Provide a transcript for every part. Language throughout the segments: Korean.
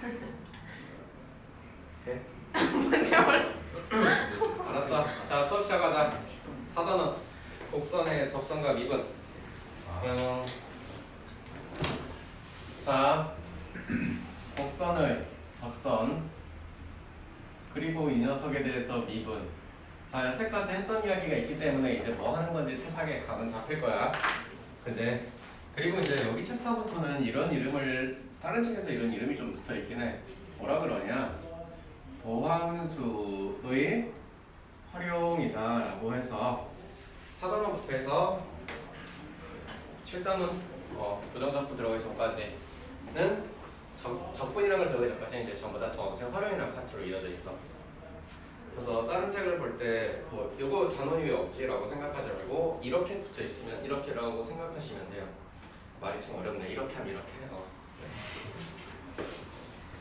오케이? 알았어. 자, 수업 시작하자. 4단원 곡선의 접선과 미분. 자, 곡선의 접선 그리고 이 녀석에 대해서 미분. 자, 여태까지 했던 이야기가 있기 때문에 이제 뭐 하는 건지 살짝의 감은 잡힐 거야. 그지? 그리고 이제 여기 챕터부터는 이런 이름을 다른 책에서 이런 이름이 좀 붙어 있긴 해. 뭐라 그러냐? 도함수의 활용이다라고 해서 4단원부터 해서 7단원 부정적분 들어가기 전까지는 적분이라는 걸 들어가기 전까지 이제 전부 다 도함수의 활용이라는 파트로 이어져 있어. 그래서 다른 책을 볼 때 뭐 이거 단원이 왜 없지라고 생각하지 말고 이렇게 붙어 있으면 이렇게라고 생각하시면 돼요. 말이 참 어렵네. 이렇게 하면 이렇게 네.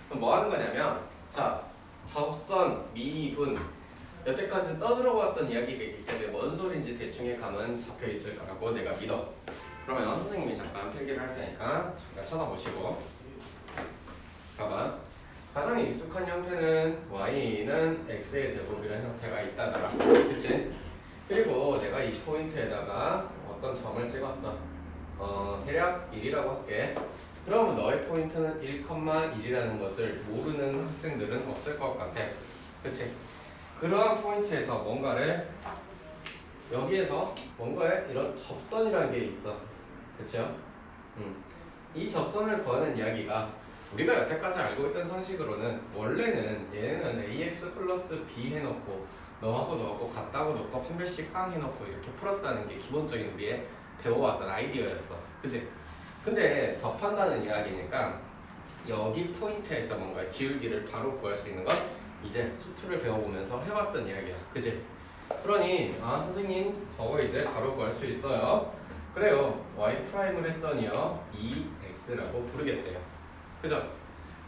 그럼 뭐 하는 거냐면 자 접선, 미분 여태까지 떠들어왔던 이야기가 있기 때문에 뭔 소린지 대충의 감은 잡혀 있을 거라고 내가 믿어. 그러면 선생님이 잠깐 필기를 할 테니까 잠깐 쳐다보시고 봐봐. 가장 익숙한 형태는 y는 x의 제곱이라는 형태가 있다더라. 그치? 그리고 내가 이 포인트에다가 어떤 점을 찍었어. 대략 1이라고 할게. 그러면 너의 포인트는 1,1이라는 것을 모르는 학생들은 없을 것 같아. 그치? 그러한 포인트에서 뭔가를 여기에서 뭔가에 이런 접선이라는 게 있어. 그쵸? 이 접선을 구하는 이야기가 우리가 여태까지 알고 있던 상식으로는 원래는 얘는 ax 플러스 b 해놓고 너하고 같다고 놓고 한 별씩 빵 해놓고 이렇게 풀었다는 게 기본적인 우리의 배워왔던 아이디어였어. 그치? 근데 접한다는 이야기니까 여기 포인트에서 뭔가 기울기를 바로 구할 수 있는 건 이제 수투를 배워보면서 해왔던 이야기야. 그치? 그러니 선생님 저거 이제 바로 구할 수 있어요. 그래요. y 프라임을 했더니요 2x라고 부르겠대요. 그죠?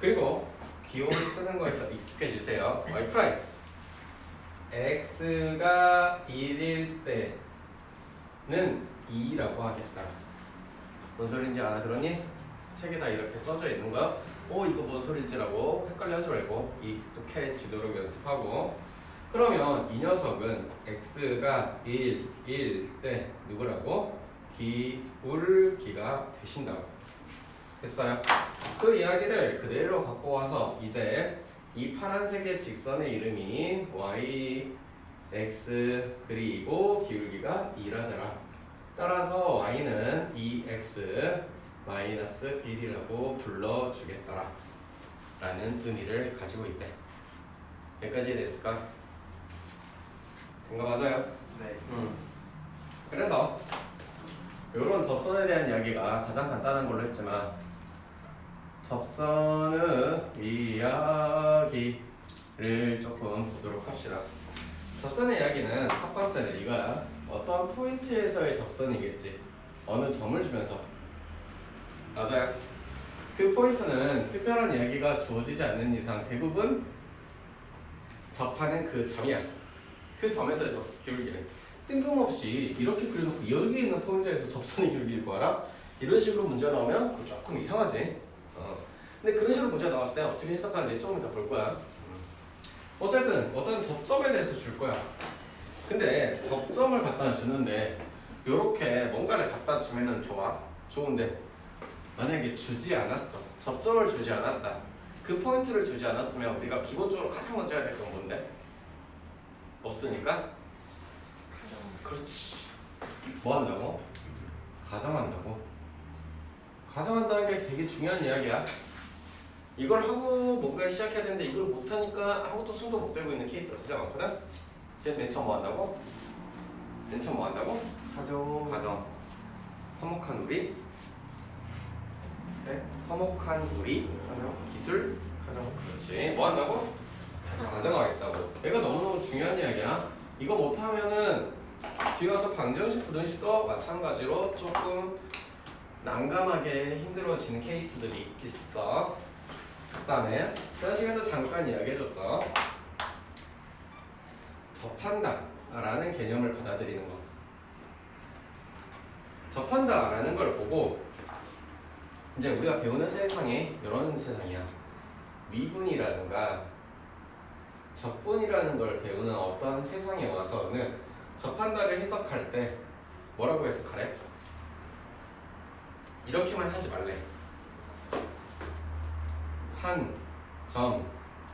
그리고 기호를 쓰는 거에서 익숙해지세요. y 프라임 x가 1일 때는 2라고 하겠다. 뭔 소린지 알아들었니? 책에다 이렇게 써져 있는 거 이거 뭔 소린지라고 헷갈려하지 말고 익숙해지도록 연습하고. 그러면 이 녀석은 x가 1일 때 누구라고? 기울기가 되신다고 됐어요? 그 이야기를 그대로 갖고 와서 이제 이 파란색의 직선의 이름이 y, x 그리고 기울기가 2라더라. 따라서 y는 2x 마이너스 1이라고 불러주겠더라 라는 의미를 가지고 있대. 여기까지 됐을까? 된 거 맞아요? 네. 그래서 이런 접선에 대한 이야기가 가장 간단한 걸로 했지만 접선의 이야기를 조금 보도록 합시다. 접선의 이야기는 첫 번째는 이거야. 어떤 포인트에서의 접선이겠지. 어느 점을 주면서. 맞아요. 그 포인트는 특별한 이야기가 주어지지 않는 이상 대부분 접하는 그 점이야. 그 점에서의 기울기는 뜬금없이 이렇게 그려놓고 여기 있는 포인트에서 접선의 기울기를 구하라? 이런 식으로 문제가 나오면 그거 조금 이상하지. 근데 그런 식으로 문제가 나왔을 때 어떻게 해석하는지 조금 이따 볼 거야. 어쨌든 어떤 접점에 대해서 줄 거야. 근데 접점을 갖다 주는데 요렇게 뭔가를 갖다 주면은 좋은데 만약에 주지 않았어. 접점을 주지 않았다. 그 포인트를 주지 않았으면 우리가 기본적으로 가장 먼저 해야 될 건 뭔데? 없으니까? 가정. 그렇지. 뭐 한다고? 가정한다고. 가정한다는 게 되게 중요한 이야기야. 이걸 하고 뭔가를 시작해야 되는데 이걸 못하니까 아무것도 손도 못 대고 있는 케이스가 진짜 많거든? 쟤 맨 처음 뭐 한다고? 맨 처음 뭐 한다고? 가정. 화목한 우리? 네. 화목한 우리? 가정. 기술? 가정. 그렇지. 뭐 한다고? 가정하겠다고. 얘가 너무너무 중요한 이야기야. 이거 못하면은 뒤에 가서 방정식, 부등식도 마찬가지로 조금 난감하게 힘들어지는 케이스들이 있어. 그 다음에 지난 시간에도 잠깐 이야기해줬어. 접한다 라는 개념을 받아들이는 거. 접한다 라는 걸 보고 이제 우리가 배우는 세상이 이런 세상이야. 미분이라든가 적분이라는 걸 배우는 어떠한 세상에 와서는 접한다를 해석할 때 뭐라고 해석하래? 이렇게만 하지 말래. 한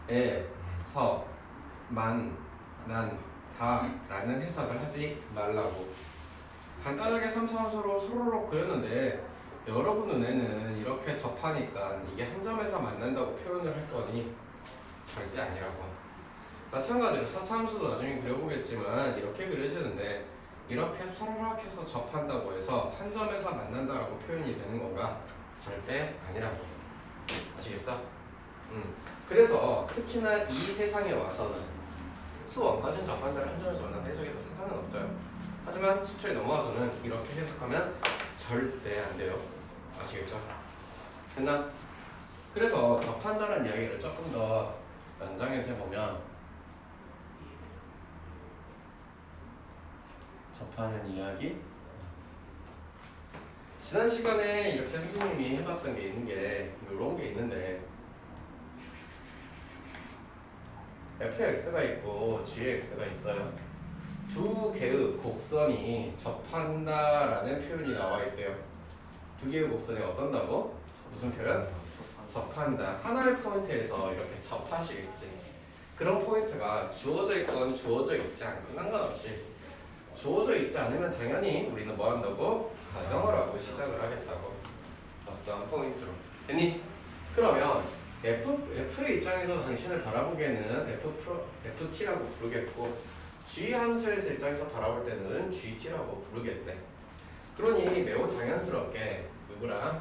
점에서 만난다라는 해석을 하지 말라고. 간단하게 3차원으로 소로록 그렸는데 여러분 눈에는 이렇게 접하니까 이게 한 점에서 만난다고 표현을 할 거니 절대 아니라고. 마찬가지로 4차함수도 나중에 그려보겠지만 이렇게 그려지는데 이렇게 서로락 해서 접한다고 해서 한 점에서 만난다라고 표현이 되는 건가? 절대 아니라고. 아시겠어? 그래서 특히나 이 세상에 와서는 수원까지는 접한다를 한 점에서 만난다 해석해도 상관은 없어요. 하지만 수초에 넘어와서는 이렇게 해석하면 절대 안 돼요. 아시겠죠? 됐나? 그래서 접한다는 이야기를 조금 더 연장해서 해보면 접하는 이야기? 지난 시간에 이렇게 선생님이 해봤던 게 있는 게 이런 게 있는데 fx가 있고 gx가 있어요. 두 개의 곡선이 접한다라는 표현이 나와 있대요. 두 개의 곡선이 어떤다고? 무슨 표현? 접한다. 하나의 포인트에서 이렇게 접하시겠지. 그런 포인트가 주어져 있건 주어져 있지 않건 상관없이 주어져 있지 않으면 당연히 우리는 뭐 한다고? 가정을 하고 시작을 하겠다고. 어떤 포인트로. 됐니? 그러면 F의 입장에서 당신을 바라보기에는 FT라고 부르겠고 G 함수의 입장에서 바라볼 때는 GT라고 부르겠대. 그러니 매우 당연스럽게 누구랑?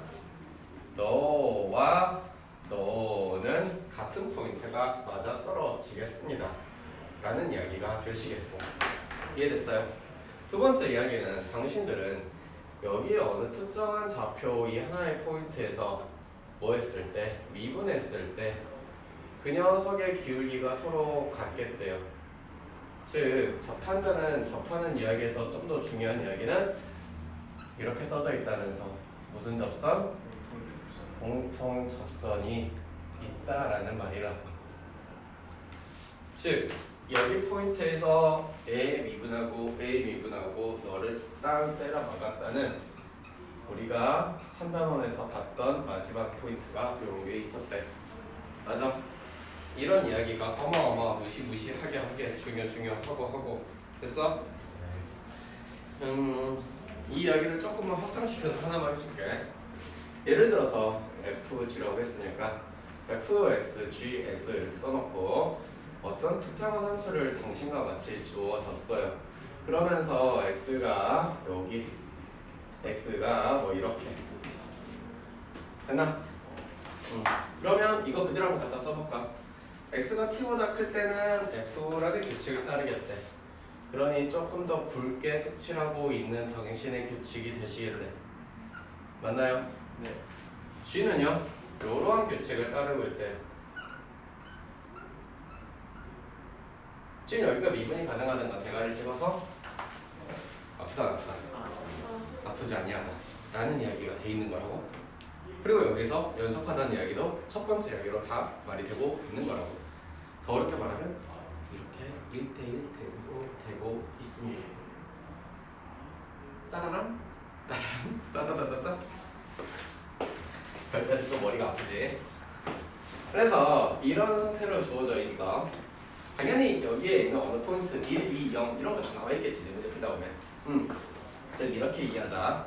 너와 너는 같은 포인트가 맞아떨어지겠습니다 라는 이야기가 되시겠고. 이해됐어요? 두 번째 이야기는 당신들은 여기 어느 특정한 좌표 이 하나의 포인트에서 뭐 했을 때? 미분했을 때 그 녀석의 기울기가 서로 같겠대요. 즉 접하는 이야기에서 좀 더 중요한 이야기는 이렇게 써져 있다면서 무슨 접선? 공통 접선이 있다라는 말이라. 즉 여기 포인트에서 A 미분하고 너를 땅 때려 박았다는 우리가 3단원에서 봤던 마지막 포인트가 이런 게 있었대. 맞아? 이런 이야기가 어마어마 무시하게 중요하고 됐어? 이 이야기를 조금만 확장시켜서 하나만 해줄게. 예를 들어서 FG라고 했으니까 fx, gx 이렇게 써놓고 어떤 특정한 함수를 당신과 같이 주어졌어요. 그러면서 x가 여기 x가 뭐 이렇게 됐나? 그러면 이거 그대로 한번 갖다 써볼까? x가 t보다 클 때는 f라는 규칙을 따르겠대. 그러니 조금 더 굵게 색칠하고 있는 당신의 규칙이 되시겠네. 맞나요? 네. g는요 이러한 규칙을 따르고 있대. 지금 여기가 미분이 가능하다는 대가리를 찍어서 아프다 안 아프다? 아프지 아니하다 라는 이야기가 돼 있는 거라고. 그리고 여기서 연속하다는 이야기도 첫 번째 이야기로 다 말이 되고 있는 거라고. 더 어렵게 말하면 이렇게 1대1 되고 있습니다. 따라랑 따다다다다. 별따지 또 머리가 아프지. 그래서 이런 상태로 주어져 있어. 당연히 여기에 있는 어느 포인트 1, 2, 0 이런 거 다 나와 있겠지. 문제 풀다 보면. 즉 이렇게 이해하자.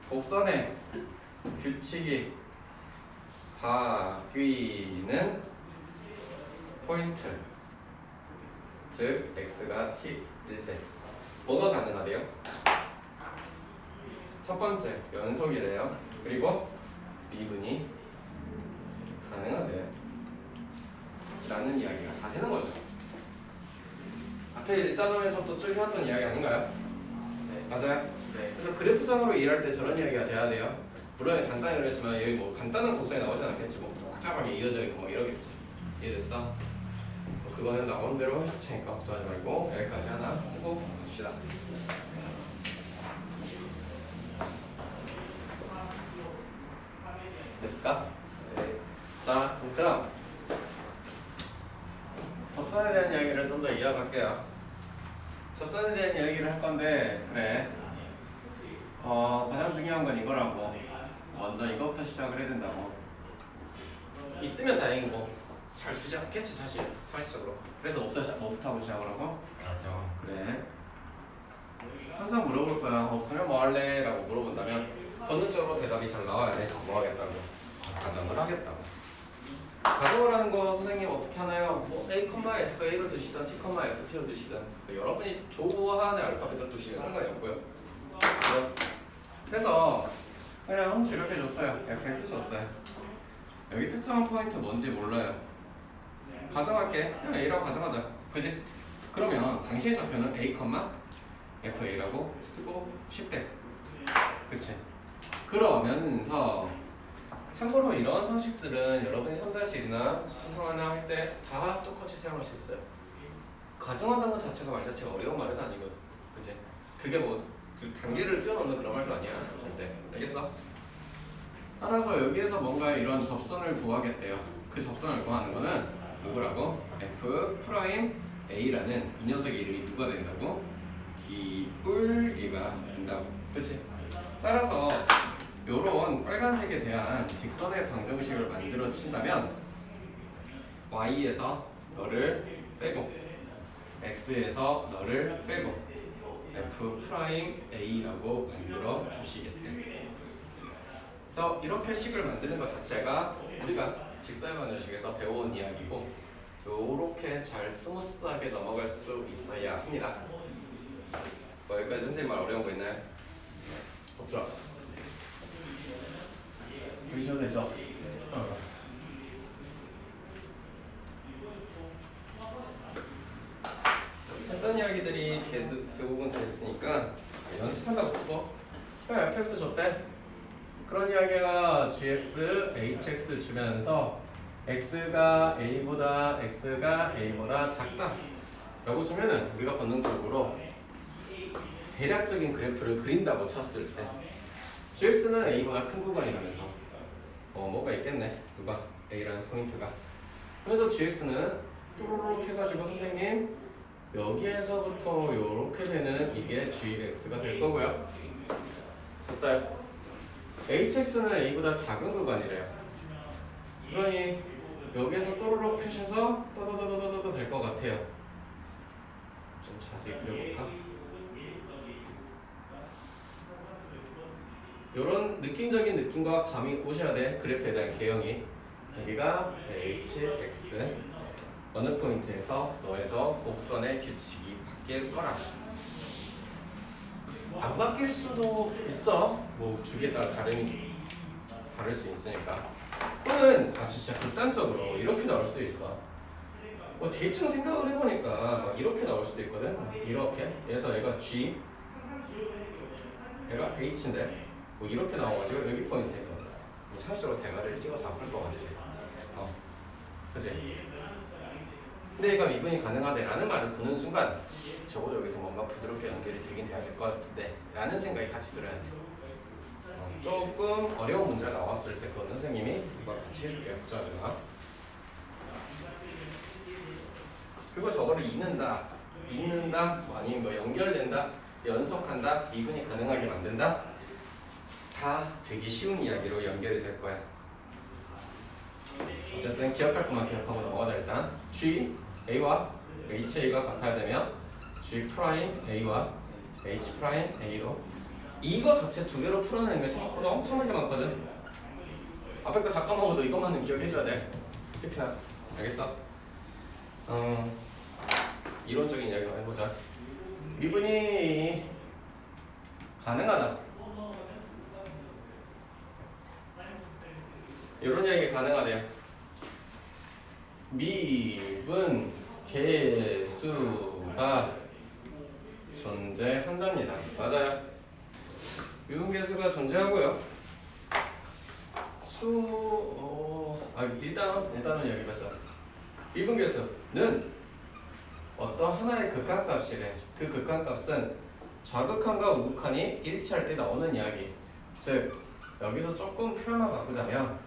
곡선의 규칙이 바뀌는 포인트, 즉 x가 t일 때 뭐가 가능하대요? 첫 번째 연속이래요. 그리고 미분이 가능하대요 라는 이야기가 다 되는 거죠. 앞에 1단원에서부터 쭉 해왔던 이야기 아닌가요? 네. 맞아요? 네. 그래서 그래프상으로 이해할 때 저런 이야기가 돼야 돼요. 물론 간단히 그랬지만 여기 뭐 간단한 곡선이 나오진 않겠지. 뭐 복잡하게 이어져 있고 뭐 이러겠지. 이해됐어? 뭐 그거는 나온 대로 해줄 테니까 걱정하지 말고 여기까지 하나 쓰고 갑시다. 됐을까? 네. 자, 그럼 접선에 대한 이야기를 좀 더 이어갈게요. 접선에 대한 이야기를 할 건데 그래. 가장 중요한 건 이거라고. 먼저 이거부터 시작을 해야 된다고. 있으면 다행이고 잘 주지 않겠지 사실적으로. 그래서 뭐부터 하고 시작을 하고? 가정. 그래. 항상 물어볼 거야. 없으면 뭐 할래? 라고 물어본다면 본능적으로 대답이 잘 나와야 돼. 뭐 하겠다고? 가정을 하겠다고. 가정을 하는 거 선생님 어떻게 하나요? 뭐 A, FA로 드시든 T, FT로 드시든 여러분이 좋아하는 알파벳을 두시면 상관이 없고요. 그래서 그냥 이렇게 줬어요. fx 줬어요. 여기 특정한 포인트 뭔지 몰라요. 가정할게. 그냥 A라고 가정하자. 그지? 그러면 당신의 좌표는 A, FA라고 쓰고 싶대. 그치? 그러면서 참고로 이런 상식들은 여러분이 3-1이나 수상하나 할 때 다 똑같이 사용할 수 있어요. 가정한다는 것 자체가 말 자체가 어려운 말은 아니거든. 그치? 그게 그 단계를 뛰어넘는 그런 말도 아니야. 절대. 알겠어? 따라서 여기에서 뭔가 이런 접선을 구하겠대요. 그 접선을 구하는 거는 누구라고? F'A라는 이 녀석의 이름이 누가 된다고? 기울기가 된다고. 그치? 따라서 요런 빨간색에 대한 직선의 방정식을 만들어 친다면 Y에서 너를 빼고 X에서 너를 빼고 F'A라고 만들어 주시겠대. 그래서 이렇게 식을 만드는 것 자체가 우리가 직선의 방정식에서 배워온 이야기고 요렇게 잘 스무스하게 넘어갈 수 있어야 합니다. 뭐 여기까지 선생님 말 어려운 거 있나요? 없죠? 보셔도 되죠? 했던 이야기들이 대부분 됐으니까 연습한다고 치고 fx 줬대. 그런 이야기가 gx, hx 주면서 x가 a보다 작다 라고 주면은 우리가 본능적으로 대략적인 그래프를 그린다고 쳤을 때 gx는 a보다 큰 구간이라면서 뭐가 있겠네. 누가? a라는 포인트가. 그래서 gx는 또로록 해가지고 선생님 여기에서부터 이렇게 되는 이게 gx가 될 거고요. 됐어요? hx는 a보다 작은 구간이래요. 그러니 여기에서 또로록 하셔서 떠더더더더더 될 것 같아요. 좀 자세히 그려볼까? 이런 느낌적인 느낌과 감이 오셔야 돼. 그래프에 대한 개형이. 여기가 hx 어느 포인트에서 너에서 곡선의 규칙이 바뀔 거라. 안 바뀔 수도 있어. 뭐 주기에 따라 다를 수 있으니까. 또는 진짜 극단적으로 이렇게 나올 수도 있어. 뭐 대충 생각을 해보니까 막 이렇게 나올 수도 있거든. 이렇게. 그래서 얘가 G, 얘가 H인데 뭐 이렇게 나와가지고 여기 포인트에서 뭐 차례적으로 대가리를 찍어서 아플 것 같지. 그치? 근데 얘가 미분이 가능하대라는 말을 보는 순간 적어도 여기서 뭔가 부드럽게 연결이 되긴 돼야 될 것 같은데 라는 생각이 같이 들어야 돼. 조금 어려운 문제가 나왔을 때 그건 선생님이 이걸 같이 해줄게요. 걱정하지 마. 그리고 저거를 잇는다 뭐 아니면 뭐 연결된다, 연속한다, 미분이 가능하게 만든다 다 되게 쉬운 이야기로 연결이 될 거야. 어쨌든 기억할 것만 기억하고 넘어가자. 일단 G, A와 HA가 같아야 되면 G 프라임 A와 H 프라임 A로 이거 자체 두 개로 풀어내는 게 생각보다 엄청나게 많거든. 앞에 거 다 까먹어도 이것만은 기억해줘야 돼. 특히나. 알겠어? 이론적인 이야기만 해보자. 미분이 가능하다. 이런 이야기 가능하대요. 미분 계수가 존재한답니다. 맞아요. 미분 계수가 존재하고요. 일단은 여기 맞자. 미분 계수는 어떤 하나의 극한값이래. 그 극한값은 좌극한과 우극한이 일치할 때 나오는 이야기. 즉 여기서 조금 표현을 바꾸자면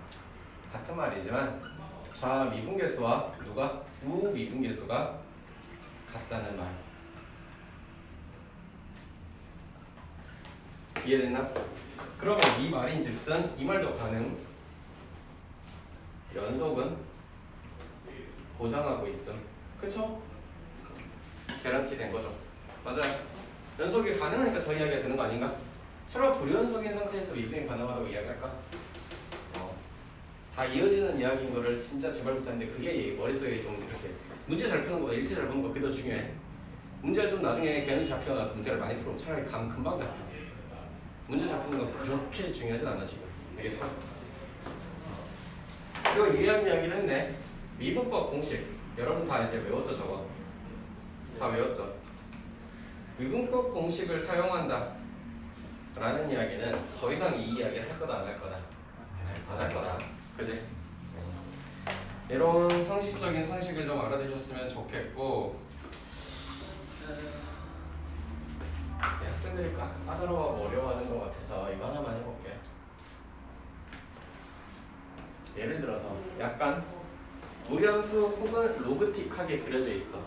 같은 말이지만 좌미분계수와 누가? 우미분계수가 같다는 말. 이해됐나? 그러면 이 말인즉슨 이 말도 가능. 연속은 보장하고 있음. 그쵸? 개런티 된 거죠. 맞아요. 연속이 가능하니까 저 이야기가 되는 거 아닌가? 설마 불연속인 상태에서 미분이 가능하다고 이야기할까? 다 이어지는 이야기인 거를 진짜 제발 부탁인데 그게 머릿속에 좀 이렇게 문제 잘 푸는 거보다 일제 잘 푸는 거 그게 더 중요해. 문제가 좀 나중에 개념이 잡히고 나서 문제를 많이 풀으면 차라리 감 금방 잡혀. 문제 잘 푸는 건 그렇게 중요하진 않아 지금. 알겠어? 그리고 유리한 이야기를 했네. 미분법 공식 여러분 다 이제 외웠죠 저거? 다 외웠죠? 미분법 공식을 사용한다 라는 이야기는 더 이상 이 이야기 할 거다 안 할 거다? 안 할 거다. 그지? 이런 상식적인 상식을 좀 알아두셨으면 좋겠고 학생들이 까다로워하고 어려워하는 것 같아서 이거 하나만 해볼게. 예를 들어서 약간 무리함수 혹은 로그틱하게 그려져 있어.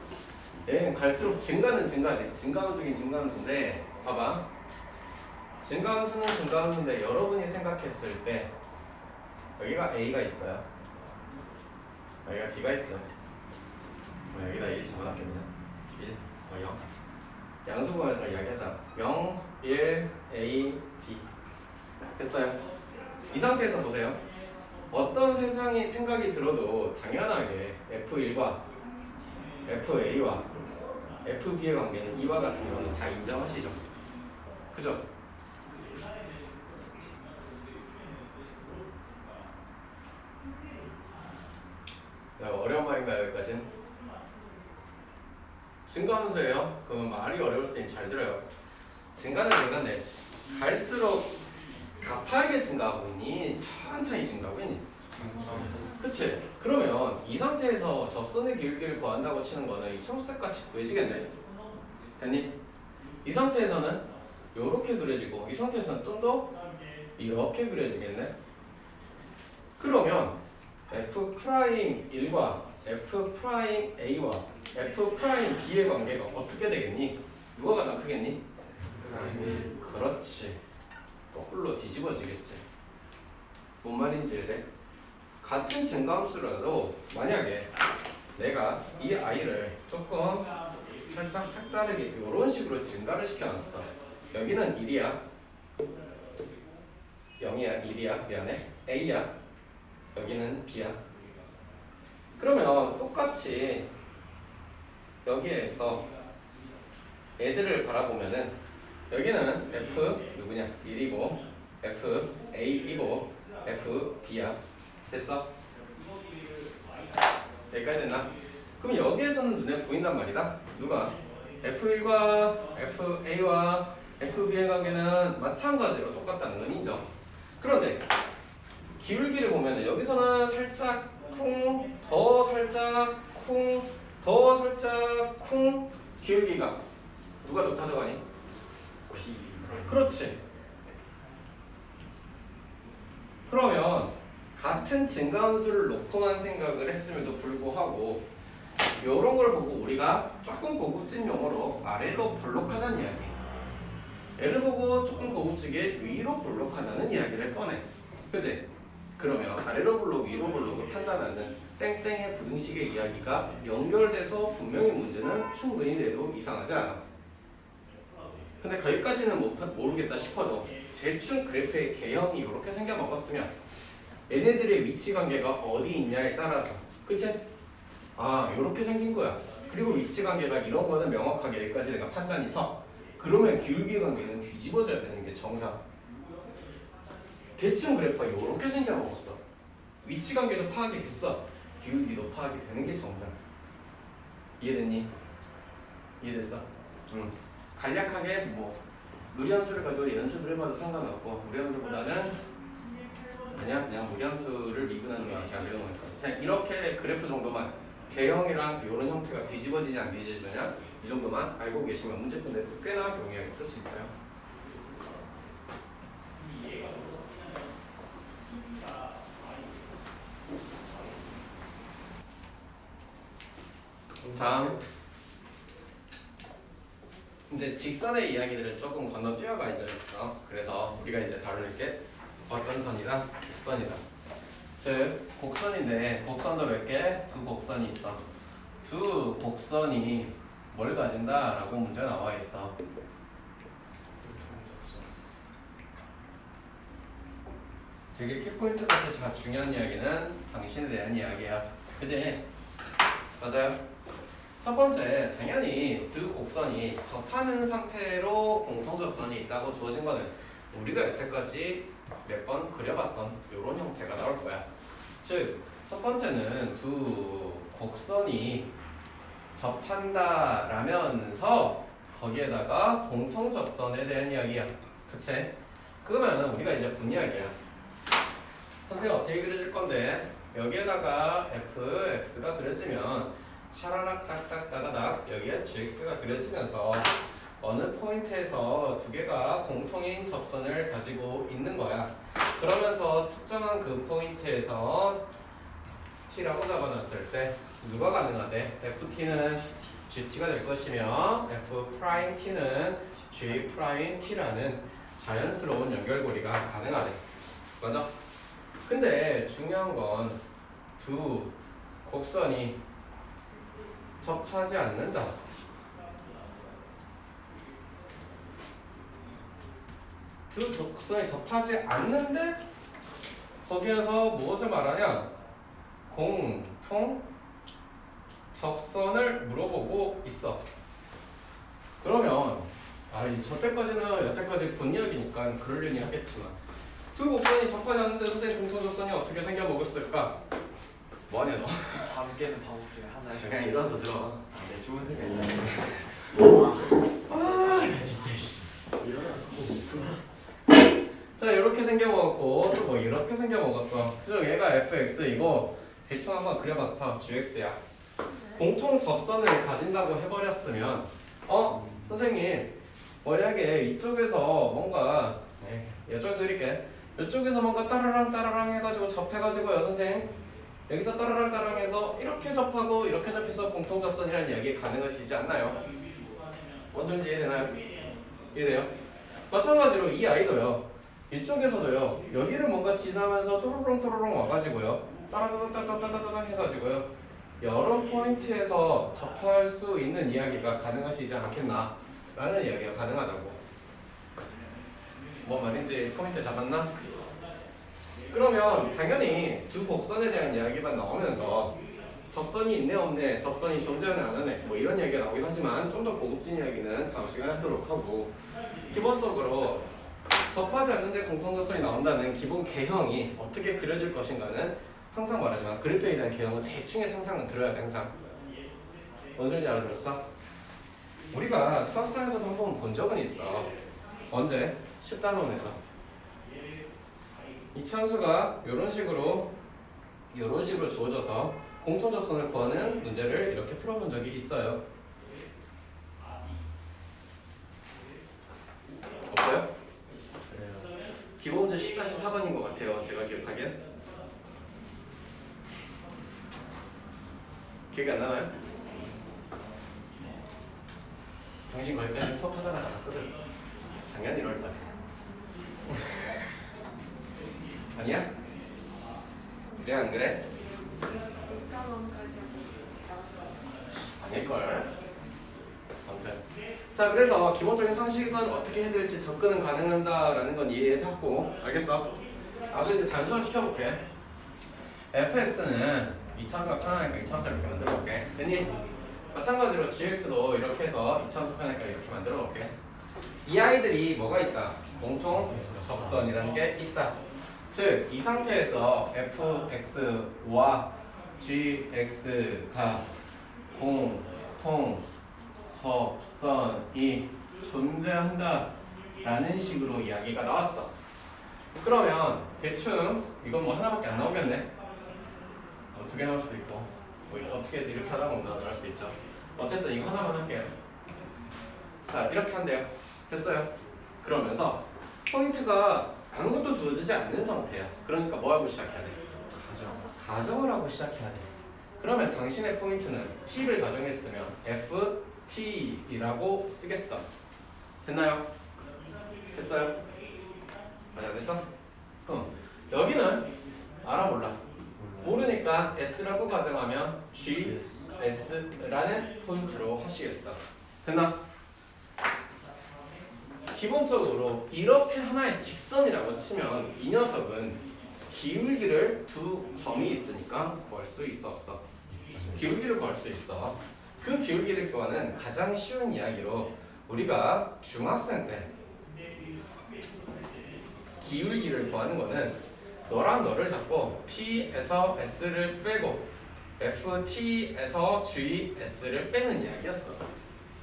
얘는 갈수록 증가는 증가지. 증가함수긴 증가함수인데 봐봐. 증가함수는 증가함수인데 여러분이 생각했을 때 여기가 A가 있어요. 여기가 B가 있어요. 여기다 1 적어놨게 그냥 1, 0 양수분해서 이야기하자. 0, 1, A, B 됐어요. 이 상태에서 보세요. 어떤 세상이 생각이 들어도 당연하게 F1과 FA와 FB의 관계는 이와 같은 거는 다 인정하시죠? 그죠? 어려운 말인가요 여기까지는? 증가함수예요. 그러면 말이 어려웠으니 잘 들어요. 증가는 증가인데 갈수록 가파르게 증가하고 있니? 천천히 증가하고 있니? 그치? 그러면 이 상태에서 접선의 기울기를 구한다고 치는 거는 이 초록색같이 구해지겠네? 됐니? 이 상태에서는 이렇게 그려지고 이 상태에서는 좀 더 이렇게 그려지겠네? 그러면 F'1과 F'A와 F'B의 관계가 어떻게 되겠니? 누가 가장 크겠니? 그렇지. 거꾸로 뒤집어지겠지. 뭔 말인지 이해돼? 같은 증가함수라도 만약에 내가 이 아이를 조금 살짝 색다르게 이런 식으로 증가를 시켜놨어. 여기는 1이야 0이야 1이야 미안해 A야 여기는 B야. 그러면 똑같이 여기에서 애들을 바라보면은 여기는 F 누구냐 1이고 F A이고 F B야. 됐어? 여기까지 됐나? 그럼 여기에서는 눈에 보인단 말이다. 누가? F1과 FA와 FB의 관계는 마찬가지로 똑같다는 건 인정. 그런데 기울기를 보면 여기서는 살짝 쿵, 더 살짝 쿵, 더 살짝 쿵 기울기가 누가 더 가져가니? B. 그렇지. 그러면 같은 증가함수를 놓고만 생각을 했음에도 불구하고 이런 걸 보고 우리가 조금 고급진 용어로 아래로 볼록하다는 이야기, 얘를 보고 조금 고급지게 위로 볼록하다는 이야기를 꺼내. 그치? 그러면 아래로 볼록, 위로 볼록을 판단하는 땡땡의 부등식의 이야기가 연결돼서 분명히 문제는 충분히 내도 이상하지 않아. 근데 거기까지는 모르겠다 싶어도 대충 그래프의 개형이 이렇게 생겨 먹었으면 얘네들의 위치 관계가 어디 있냐에 따라서, 그치? 아, 이렇게 생긴 거야. 그리고 위치 관계가 이런 거는 명확하게 여기까지 내가 판단이 서. 그러면 기울기 관계는 뒤집어져야 되는 게 정상. 대충 그래프가 이렇게 생겨 먹었어. 위치 관계도 파악이 됐어. 기울기도 파악이 되는 게 정상. 이해됐니? 이해됐어? 응. 간략하게 뭐 무리함수를 가지고 연습을 해봐도 상관없고, 무리함수보다는 아니야 그냥 무리함수를 미분하는 게 잘 배우는 거니까 그냥 이렇게 그래프 정도만, 개형이랑 이런 형태가 뒤집어지지 안 뒤집어지냐 이 정도만 알고 계시면 문제풀 내도 꽤나 용이하게 풀 수 있어요. 다음 이제 직선의 이야기들을 조금 건너뛰어가 있어. 그래서 우리가 이제 다룰 게 어떤 선이다? 곡선이다. 즉 곡선인데 곡선도 몇 개? 두 곡선이 있어. 두 곡선이 뭘 가진다? 라고 문제 나와 있어. 되게 키포인트 같이 중요한 이야기는 당신에 대한 이야기야. 그지? 맞아요. 첫 번째, 당연히 두 곡선이 접하는 상태로 공통접선이 있다고 주어진 거는 우리가 여태까지 몇 번 그려봤던 이런 형태가 나올 거야. 즉, 첫 번째는 두 곡선이 접한다라면서 거기에다가 공통접선에 대한 이야기야. 그치? 그러면 우리가 이제 본 이야기야. 선생님 어떻게 그려줄 건데 여기에다가 fx가 그려지면 샤라락 딱딱 따다닥 여기에 gx가 그려지면서 어느 포인트에서 두 개가 공통인 접선을 가지고 있는 거야. 그러면서 특정한 그 포인트에서 t라고 잡아놨을 때 누가 가능하대? ft는 gt가 될 것이며 f't는 g't라는 자연스러운 연결고리가 가능하대. 맞아? 근데 중요한 건 두 곡선이 접하지 않는다. 두 곡선이 접하지 않는데 거기에서 무엇을 말하냐? 공통 접선을 물어보고 있어. 그러면 저때까지는 여태까지 본 이야기니까 그러려니 하겠지만 두 곡선이 접하지 않는데 선생님 공통 접선이 어떻게 생겨 먹었을까? 뭐하냐 너? 잠 깨는 방법 중에 하나예요. 그냥 일어서 들어. 네, 좋은 생각이다. 진짜. 일어나. 자 이렇게 생겨 먹었고 또 뭐 이렇게 생겨 먹었어. 그죠? 얘가 fx 이거 대충 한번 그려봤어. gx야. 공통 접선을 가진다고 해버렸으면 선생님 만약에 이쪽에서 뭔가 이쪽에서 그릴게. 이쪽에서 뭔가 따라랑 해가지고 접해가지고요 선생님. 여기서 따라랑 해서 이렇게 접하고 이렇게 접해서 공통 접선이라는 이야기 가능하시지 않나요? 뭔 소리인지 이해되나요? 이해돼요? 마찬가지로 이 아이도요. 이쪽에서도요. 여기를 뭔가 지나면서 또르렁 와가지고요. 따라따따따따따 해가지고요. 여러 포인트에서 접할 수 있는 이야기가 가능하시지 않겠나? 라는 이야기가 가능하다고. 뭔 말인지 포인트 잡았나? 그러면 당연히 두 곡선에 대한 이야기만 나오면서 접선이 있네 없네, 접선이 존재하네 안 하네 뭐 이런 이야기가 나오긴 하지만 좀 더 고급진 이야기는 다음 시간에 하도록 하고 기본적으로 접하지 않는데 공통접선이 나온다는 기본 개형이 어떻게 그려질 것인가는 항상 말하지만 그래프에 대한 개형은 대충의 상상은 들어야 돼 항상. 뭔 소리인지 알아들었어? 우리가 수학상에서도 한번 본 적은 있어. 언제? 10단원에서 이 참수가 이런 식으로 주어져서 공통접선을 구하는 문제를 이렇게 풀어본 적이 있어요. 없어요? 기본 문제 10-4번인 것 같아요. 제가 기억하기엔. 기억이 안 나나요? 당신 거기까지 수업하다가 나갔거든. 작년 1월달에. 아니야? 그래 안 그래? 아닐걸. 아무튼 자 그래서 기본적인 상식은 어떻게 해야 될지 접근은 가능한다라는 건 이해하고 알겠어? 아주 이제 단순화 시켜볼게. fx는 이차수가 편하니까 이차수 이렇게 만들어볼게. 됐니? 마찬가지로 gx도 이렇게 해서 이차수 편하니까 이렇게 만들어볼게. 이 아이들이 뭐가 있다? 공통 접선이라는 게 있다. 즉, 이 상태에서 fx와 gx가 공통 접선이 존재한다 라는 식으로 이야기가 나왔어. 그러면 대충 이건 뭐 하나밖에 안 나오겠네. 두 개 나올 수도 있고 뭐 어떻게 이렇게 하다 보면 나올 수도 있죠. 어쨌든 이거 하나만 할게요. 자, 이렇게 한대요. 됐어요. 그러면서 포인트가 아무것도 주어지지 않는 상태야. 그러니까 뭐 하고 시작해야 돼? 가정을 하고 시작해야 돼. 그러면 당신의 포인트는 t를 가정했으면 ft이라고 쓰겠어. 됐나요? 됐어요? 맞아, 됐어? 여기는 알아 몰라? 모르니까 s라고 가정하면 g, s라는 포인트로 하시겠어. 됐나? 기본적으로 이렇게 하나의 직선이라고 치면 이 녀석은 기울기를 두 점이 있으니까 구할 수 있어 없어? 기울기를 구할 수 있어. 그 기울기를 구하는 가장 쉬운 이야기로 우리가 중학생 때 기울기를 구하는 거는 너랑 너를 잡고 P에서 S를 빼고 FT에서 G, S를 빼는 이야기였어.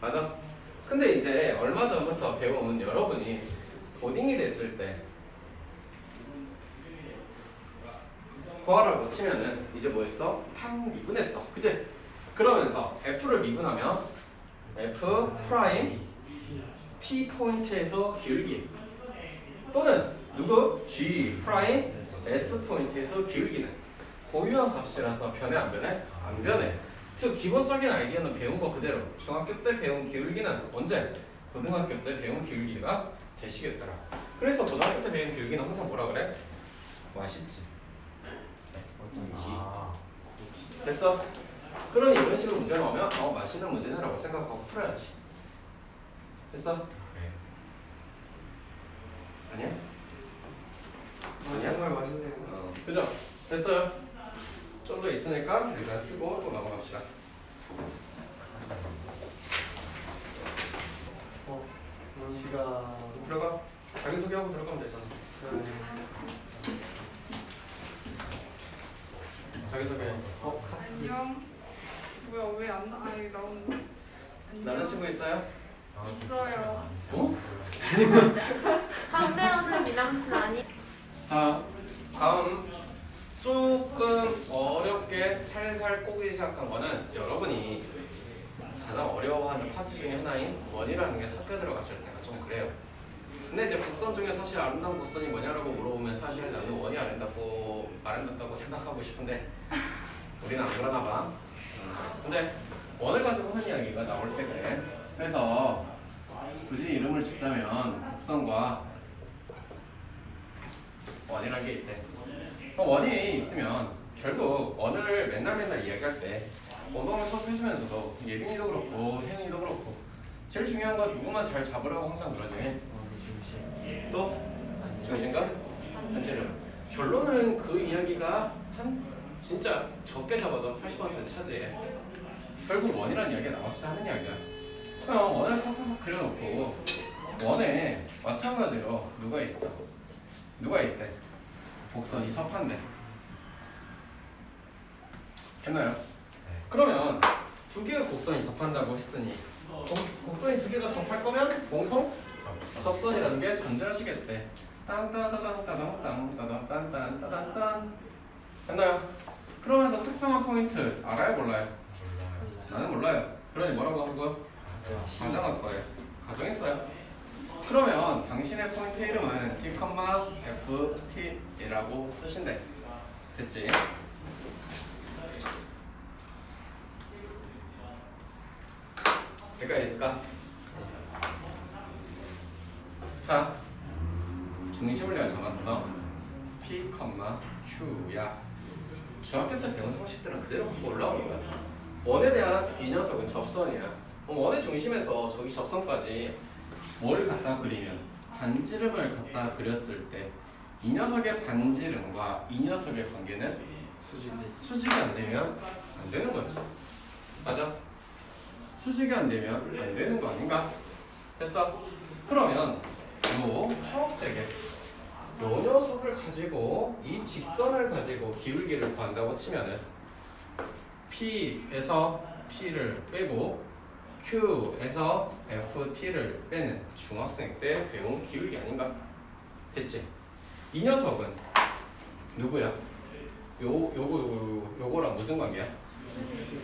맞아? 근데 이제 얼마 전부터 배운 여러분이 고딩이 됐을 때 구하라고 치면은 이제 뭐 했어? 탕 미분했어. 그치? 그러면서 F를 미분하면 F 프라임 T 포인트에서 기울기 또는 누구? G 프라임 S 포인트에서 기울기는 고유한 값이라서 변해 안 변해? 안 변해. 즉 기본적인 아이디어는 배운 거 그대로 중학교 때 배운 기울기는 언제? 고등학교 때 배운 기울기가 되시겠더라. 그래서 고등학교 때 배운 기울기는 항상 뭐라 그래? 맛있지. 됐어? 그러니 이런 식으로 문제를 나오면 맛있는 문제는 라고 생각하고 풀어야지. 됐어? 아니야? 아니야? 정말 맛있네요. 그죠? 됐어요? 좀 더 있으니까 일단 쓰고 또 넘어갑시다. 시가 들어가. 자기소개하고 들어가면 되잖아. 자기소개. 안녕. 뭐야 왜 안 나? 아니 나오는데. 나는 친구 있어요? 있어요. 어? 황배우는 미남친 아니. 자, 다음 조금 어렵게 살살 꼬기 시작한 거는 여러분이 가장 어려워하는 파트 중에 하나인 원이라는 게 섞여 들어갔을 때가 좀 그래요. 근데 이제 곡선 중에 사실 아름다운 곡선이 뭐냐라고 물어보면 사실 나는 원이 아름답다고 생각하고 싶은데 우리는 안 그러나 봐. 근데 원을 가지고 하는 이야기가 나올 때 그래. 그래서 굳이 이름을 짓자면 곡선과 원이라는 게 있대. 원이 있으면 결국 원을 맨날 이야기할 때 원동을 수업해주면서도 예빈이도 그렇고 혜인이도 그렇고 제일 중요한 건 누구만 잘 잡으라고 항상 그러지. 또 중심감? 단체름. 결론은 그 이야기가 한 진짜 적게 잡아도 80% 차지해. 결국 원이라는 이야기가 나왔을 때 하는 이야기야. 그럼 원을 사사삭 그려놓고 원에 마찬가지로 누가 있어? 누가 있대? 곡선이 접한대. 했나요? 그러면 두 개의 곡선이 접한다고 했으니 곡선이 두 개가 접할 거면 공통 접선이라는 게 존재하시겠대. 땅따다당따당땅따당딴딴따단딴 했나요? 그러면서 특정한 포인트 알아요 몰라요? 나는 몰라요. 그러니 뭐라고 하고요? 가정할 거예요. 가정했어요. 그러면 당신의 포인트 이름은 T, FT라고 쓰신대. 됐지? 여기까지 있을까? 자, 중심을 내가 잡았어. P, Q야. 중학교 때 배운 상식들은 그대로 갖고 올라오는 거야. 원에 대한 이 녀석은 접선이야. 그럼 원의 중심에서 저기 접선까지 뭘 갖다 그리면 반지름을 갖다 그렸을 때 이 녀석의 반지름과 이 녀석의 관계는 수직이 안 되면 안 되는 거지. 맞아? 수직이 안 되면 안 되는 거 아닌가? 됐어? 그러면 요 초록색의 요 녀석을 가지고 이 직선을 가지고 기울기를 구한다고 치면은 P에서 T를 빼고 Q에서 FT를 빼는 중학생 때 배운 기울기 아닌가? 됐지? 이 녀석은 누구야? 요거랑 무슨 관계야?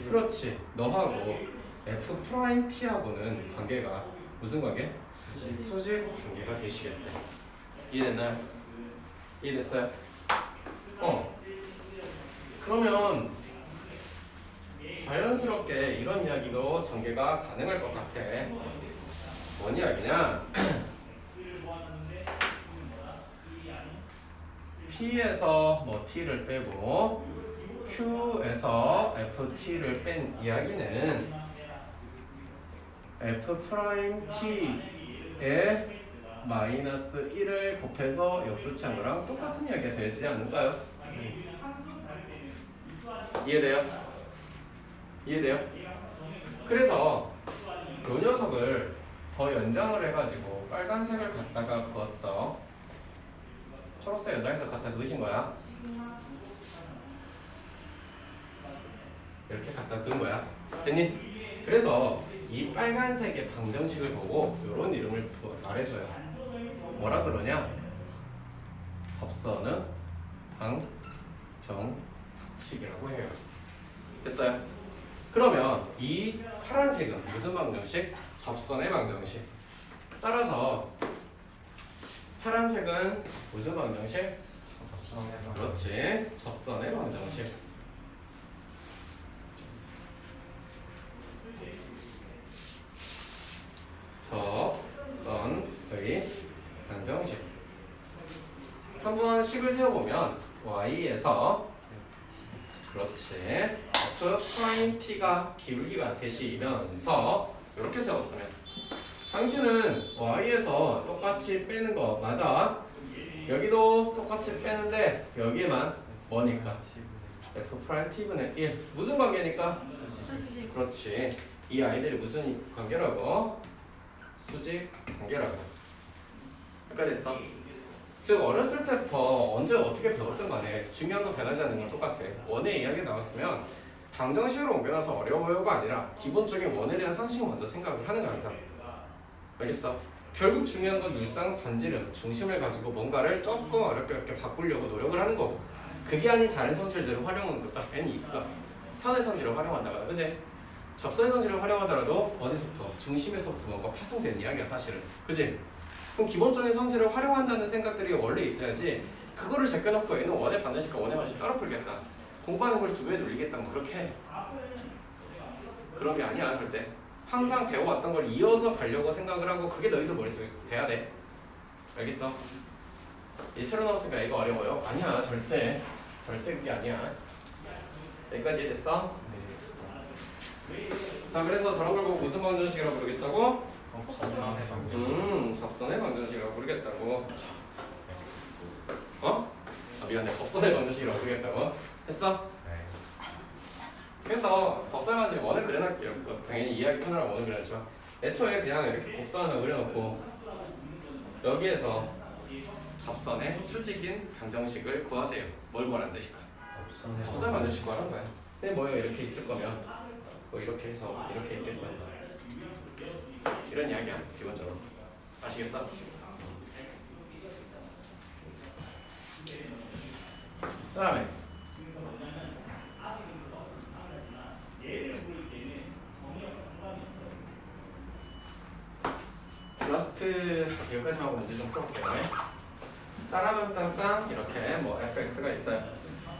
그렇지. 너하고 F 프라임 T하고는 관계가 무슨 관계? 수직 관계가 되시겠대. 이해됐나요? 이해됐어요? 그러면 자연스럽게 이런 이야기도 전개가 가능할 것 같아. 뭔 이야기냐? P에서 뭐 T를 빼고 Q에서 FT를 뺀 이야기는 F'T에 마이너스 1을 곱해서 역수치한 거랑 똑같은 이야기가 되지 않을까요? 이해돼요? 이해돼요? 그래서 이 녀석을 더 연장을 해가지고 빨간색을 갖다가 그었어. 초록색 연장해서 갖다 그으신 거야. 이렇게 갖다 그은 거야. 됐니? 그래서 이 빨간색의 방정식을 보고 이런 이름을 말해줘요. 뭐라 그러냐? 접선은 방정식이라고 해요. 됐어요? 그러면 이 파란색은 무슨 방정식? 접선의 방정식. 따라서 파란색은 무슨 방정식? 그렇지, 접선의 방정식. 접선의 방정식. 한번 식을 세워보면 y에서 그렇지 F'T가 기울기가 되시면서 이렇게 세웠으면 당신은 y에서 똑같이 빼는 거 맞아. 여기도 똑같이 빼는데 여기에만 뭐니까 F'T분의 1 무슨 관계니까? 수직. 그렇지. 이 아이들이 무슨 관계라고? 수직 관계라고. 여기까지 됐어. 즉 어렸을 때부터 언제 어떻게 배웠든 간에 중요한 거 변하지 않는 건 똑같아. 원의 이야기 나왔으면 방정식으로 옮겨놔서 어려워요가 아니라 기본적인 원에 대한 상식을 먼저 생각을 하는 거야 항상. 알겠어? 결국 중요한 건 늘상 반지름, 중심을 가지고 뭔가를 조금 어렵게 바꾸려고 노력을 하는 거고 그게 아닌 다른 성질들을 활용하는 것도 당연히 있어. 편의 성질을 활용한다거나 그지? 접선의 성질을 활용하더라도 어디서부터? 중심에서부터 뭔가 파생되는 이야기야 사실은. 그지? 그럼 기본적인 성질을 활용한다는 생각들이 원래 있어야지 그거를 제껴놓고 얘는 원의 반드시까 원의 반드시 따로 풀겠다. 공부하는 걸 두 배 돌리겠다 뭐 그렇게 해. 그런 게 아니야 절대. 항상 배워왔던 걸 이어서 가려고 생각을 하고 그게 너희들 머릿속에 돼야 돼. 알겠어? 이 새로 나왔으니까 이거 어려워요? 아니야 절대 그게 아니야. 여기까지 이해됐어? 자 그래서 저런 걸 보고 무슨 방정식이라고 부르겠다고? 접선의 방정식이라고 부르겠다고. 어? 아 미안해 법선의 방정식이라고 부르겠다고? 했어? 그래서 법선의 방정식 원을 그려놨게요. 당연히 이해하기 편하라고 원을 그려놨죠. 애초에 그냥 이렇게 곡선 하나 그려놓고 여기에서 접선의 수직인 방정식을 구하세요. 뭘 구하란 뜻일까? 법선의 방정식 구하란 거야. 근데 뭐예요? 이렇게 있을 거면 뭐 이렇게 해서 이렇게 있겠다. 이런 이야기야 기본적으로. 아시겠어? 그 다음에 라스트 여기까지만 하고 문제 좀 풀어볼게요. 따라간땅땅 이렇게 뭐 fx가 있어요.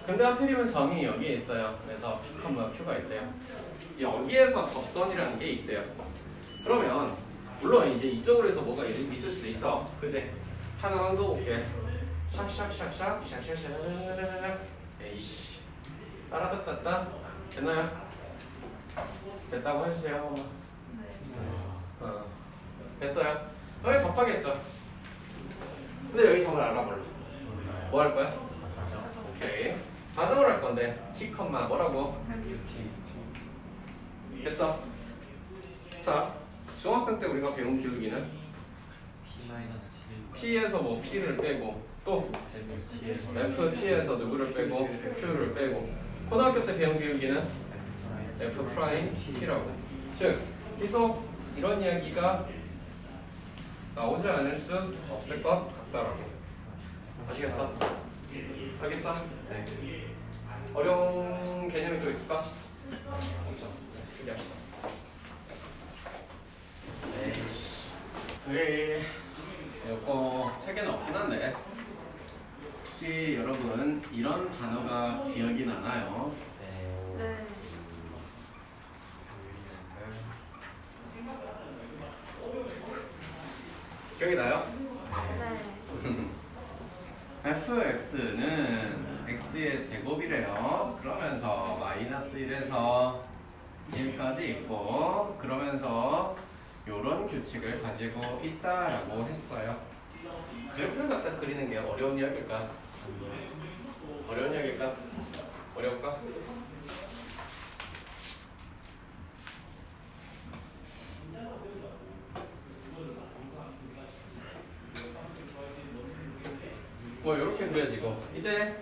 근데 하필이면 점이 여기에 있어요. 그래서 p, q가 있대요. 여기에서 접선이라는 게 있대요. 그러면 물론 이제 이쪽으로 해서 뭐가 있을 수도 있어. 그지? 하나만 더 볼게. 샥샥샥샥 샥샥샥샥샥샥 에이씨 따라따따따 됐나요? 됐다고 해주세요 한 번만. 네. 됐어요? 여기 접하겠죠? 근데 여기 점을 알아볼라. 뭐 할 거야? 오케이 가정을 할 건데 t, 뭐라고? 됐어? 자 중학생 때 우리가 배운 기울기는 t에서 뭐 p를 빼고 또 ft에서 누구를 빼고 q를 빼고 고등학교 때 배운 기울기는 f't라고. 즉 계속 이런 이야기가 나오지 않을 수 없을 것 같다라고. 아시겠어? 알겠어? 네. 어려운 개념이 또 있을까? 없죠. 얘기합시다. 네. 이거 책에는 없긴 한데 혹시 여러분 이런 단어가 기억이 나나요? 네. 기억이 나요? 네. fx는 x의 제곱이래요. 그러면서 마이너스 1에서 1까지 있고 그러면서 요런 규칙을 가지고 있다라고 했어요. 그래프를 갖다 그리는 게 어려운 이야기일까? 어려운 이야기일까? 어려울까? 뭐 요렇게 그려지고 이제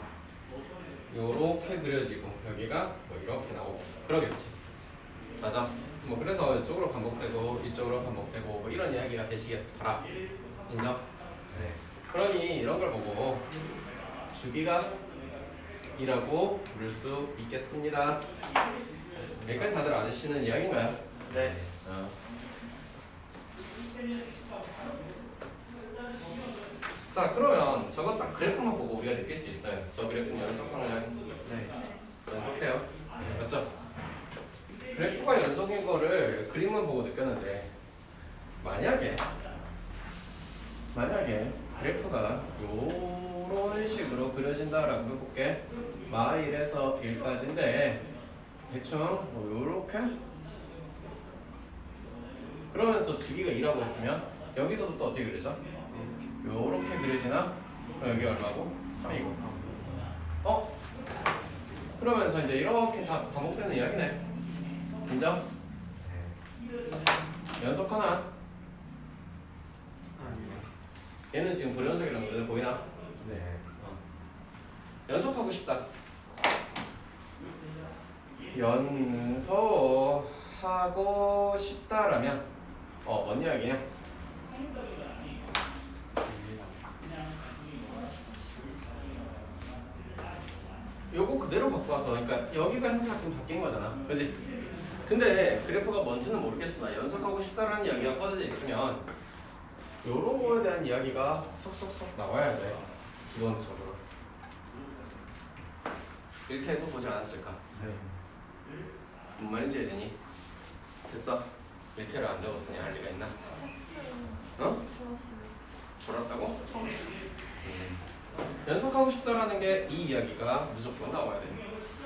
요렇게 그려지고 여기가 뭐 이렇게 나오고 그러겠지. 맞아. 뭐 그래서 이쪽으로 반복되고 이쪽으로 반복되고 뭐 이런 이야기가 되시겠더라. 인정? 네. 그러니 이런 걸 보고 주기가 이라고 부를 수 있겠습니다. 여기까지 다들 아시는 이야기인가요? 네. 자 그러면 저거 딱 그래프만 보고 우리가 느낄 수 있어요. 저 그래프는 연속하나요? 네. 연속해요. 맞죠? 그래프가 연속인 거를 그림만 보고 느꼈는데 만약에 그래프가 요런 식으로 그려진다라고 해볼게. 마 1에서 1까지인데 대충 뭐 요렇게 그러면서 주기가 2라고 했으면 여기서도 또 어떻게 그려져? 요렇게 그려지나? 그럼 여기 얼마고? 3이고 그러면서 이제 이렇게 다 반복되는 이야기네. 인정? 연속하나? 아니요. 얘는 지금 불연속이라는 거 보이나? 네. 연속하고 싶다. 연속하고 싶다라면 뭔 이야기냐? 요거 그대로 바꿔서 그러니까 여기가 항상 지금 바뀐 거잖아. 그지? 근데 그래프가 뭔지는 모르겠으나 연속하고 싶다라는 이야기가 꺼져 있으면 요런 거에 대한 이야기가 속속속 나와야 돼. 기본적으로. 일태에서 보지 않았을까? 네. 뭔 말인지 이해되니? 됐어? 일태를 안 적었으니 할 리가 있나? 어? 졸았다고? 연속하고 싶다라는 게 이 이야기가 무조건 나와야 돼.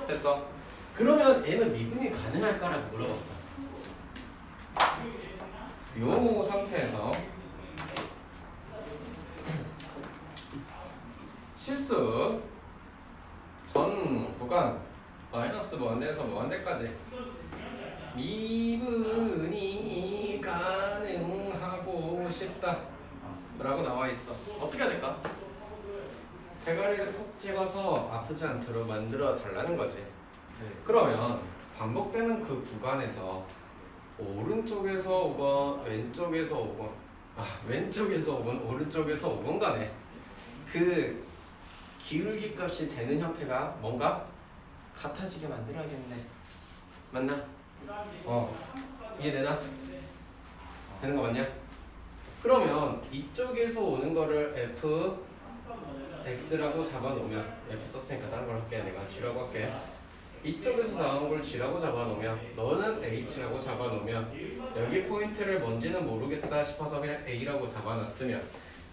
됐어? 그러면 얘는 미분이 가능할까라고 물어봤어. 요 상태에서 실수 전 구간 마이너스 무한대에서 무한대까지 미분이 가능하고 싶다 라고 나와 있어. 어떻게 해야 될까? 대가리를 콕 찍어서 아프지 않도록 만들어 달라는 거지. 네. 그러면 반복되는 그 구간에서 오른쪽에서 오건 왼쪽에서 오건 왼쪽에서 오건 오른쪽에서 오건 간에 그 기울기 값이 되는 형태가 뭔가 같아지게 만들어야겠네. 맞나? 이해되나? 되는 거 맞냐? 그러면 이쪽에서 오는 거를 fx라고 잡아놓으면 f 썼으니까 다른 걸 할게. 내가 g라고 할게. 이쪽에서 나온 걸 g라고 잡아놓으면 너는 h라고 잡아놓으면 여기 포인트를 뭔지는 모르겠다 싶어서 그냥 a라고 잡아놨으면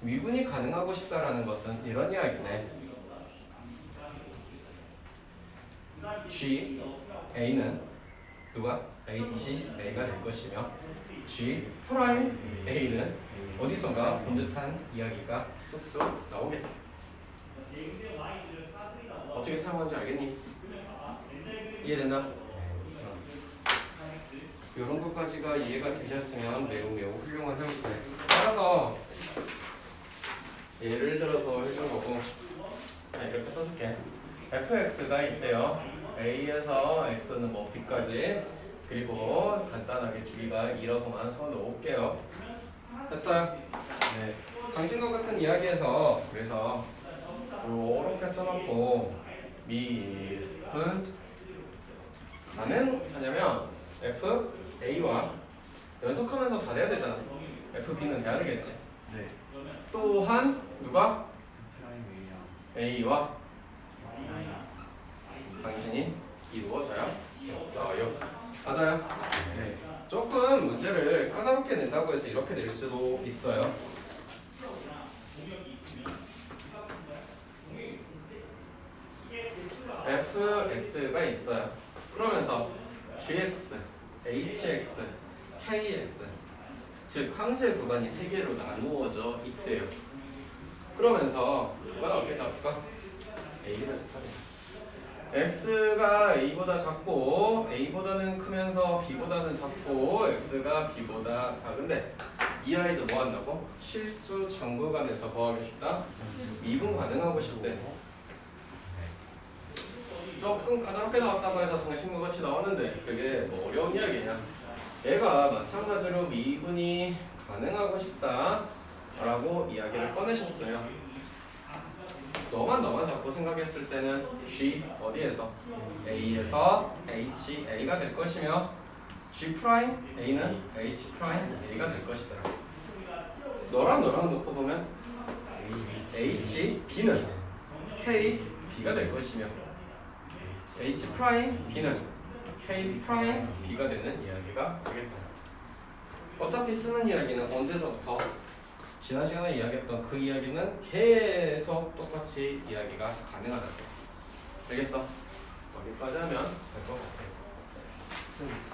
미분이 가능하고 싶다라는 것은 이런 이야기네. g a는 누가? h a가 될 것이며 g 프라임 a는 어디선가 본 듯한 이야기가 쑥쑥 나오겠다. 어떻게 사용하는지 알겠니? 이해됐나? 이런 것까지가 이해가 되셨으면 매우 훌륭한 형태. 따라서 예를 들어서 해준 거고 이렇게 써줄게. fx가 있대요. a에서 x는 뭐 b까지 그리고 간단하게 주기가 2라고만 써놓을게요. 됐어요? 네. 당신과 같은 이야기에서 그래서 요렇게 써놓고 미분 가능하냐면 f a와 연속하면서 다 돼야 되잖아. f b는 돼야 되겠지. 네. 또한 누가 프라임 a와 당신이 이루어져야 됐어요. 맞아요? 네. 조금 문제를 까다롭게 낸다고 해서 이렇게 낼 수도 있어요. fx가 있어요. 그러면서 gx, hx, kx 즉 함수의 구간이 세 개로 나누어져 있대요. 그러면서 구간을 어떻게 잡을까? a를 잡자. x가 a보다 작고 a보다는 크면서 b보다는 작고 x가 b보다 작은데 이 아이도 뭐 한다고? 실수 정구간에서 뭐 하고 싶다? 미분 가능하고 싶대. 조금 까다롭게 나왔다고 해서 당신과 같이 나왔는데 그게 뭐 어려운 이야기냐? 얘가 마찬가지로 미분이 가능하고 싶다 라고 이야기를 꺼내셨어요. 너만 잡고 생각했을 때는 G 어디에서? A에서 H, A가 될 것이며 G 프라임 A는 H 프라임 A가 될 것이더라. 너랑 놓고 보면 H, B는 K, B가 될 것이며 H 프라임 B는 K 프라임 B가 되는 이야기가 되겠다. 어차피 쓰는 이야기는 언제서부터? 지난 시간에 이야기했던 그 이야기는 계속 똑같이 이야기가 가능하다. 되겠어? 여기까지 하면 될 것 같아.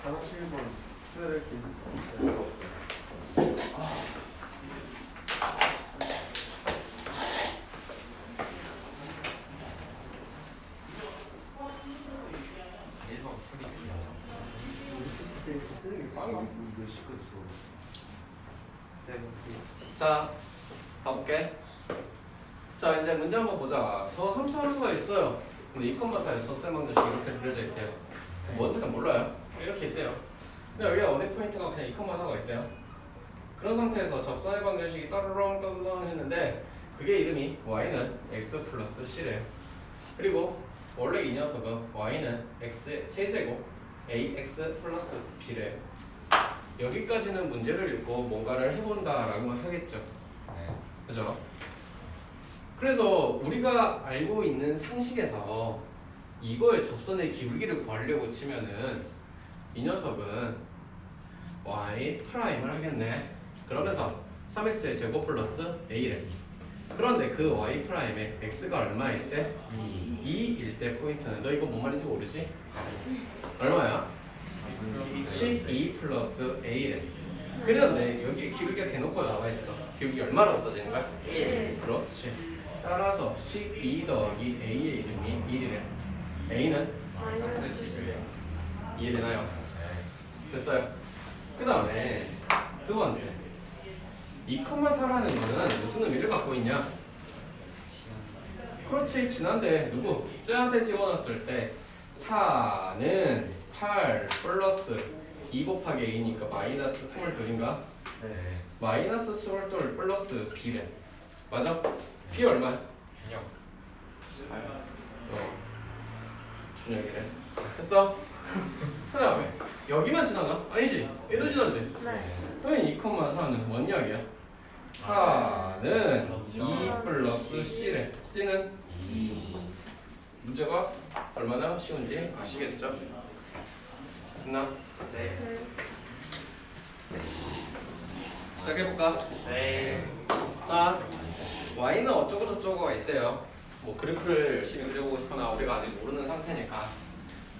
화장실번 해야 될게 있어요. 별로 없어요. 일번 풀이 그때 이렇게 쓰는 게 빵이 몇 시까지 써? 네. 자, 가볼게. 자, 이제 문제 한번 보자. 저 3차 함수가 있어요. 근데 2,4에서 쌤방정식 이렇게 그려져 있대요. 뭔지는 몰라요. 이렇게 있대요. 근데 여기가 원의 포인트가 그냥 2,4가 있대요. 그런 상태에서 접선의 방정식이 따르렁 했는데 그게 이름이 y는 x 플러스 c래요. 그리고 원래 이 녀석은 y는 x의 세제곱 ax 플러스 b래요. 여기까지는 문제를 읽고 뭔가를 해본다라고 하겠죠. 네. 그죠? 그래서 우리가 알고 있는 상식에서 이거의 접선의 기울기를 구하려고 치면은 이 녀석은 y 프라임을 하겠네. 그러면서 3x의 제곱 플러스 a래. 그런데 그 y 프라임에 x가 얼마일 때? 2일 때 포인트는 너 이거 뭔 말인지 모르지? 얼마야? 12 플러스 a래. 그런데 여기 기울기가 대놓고 나와 있어. 기울기 얼마라고 써지는 거야? 1. 그렇지. 따라서 12 더하기 a의 이름이 1이래. a는 이해되나요? 됐어요. 그 다음에 두 번째 2,4라는 거는 무슨 의미를 갖고 있냐? 그렇지. 지난데 누구? 쟤한테 집어넣었을 때 4는 8 플러스 2 곱하기 a니까 마이너스 22인가? 네. 마이너스 22 플러스 b래. 맞아? b 얼마야? 준영. 준혁이래. 됐어? 그 다음에 여기만 지나가? 아니지? 얘도 지나지? 네. 그러면 2,4는 뭔 이야기야? 4는 2 플러스 c래. c는 2. 문제가 얼마나 쉬운지 아시겠죠? 됐나? 네. 시작해볼까? 네. 자, y는 어쩌고 저쩌고가 있대요. 뭐 그래프를 열심히 그려보고 싶거나 우리가 아직 모르는 상태니까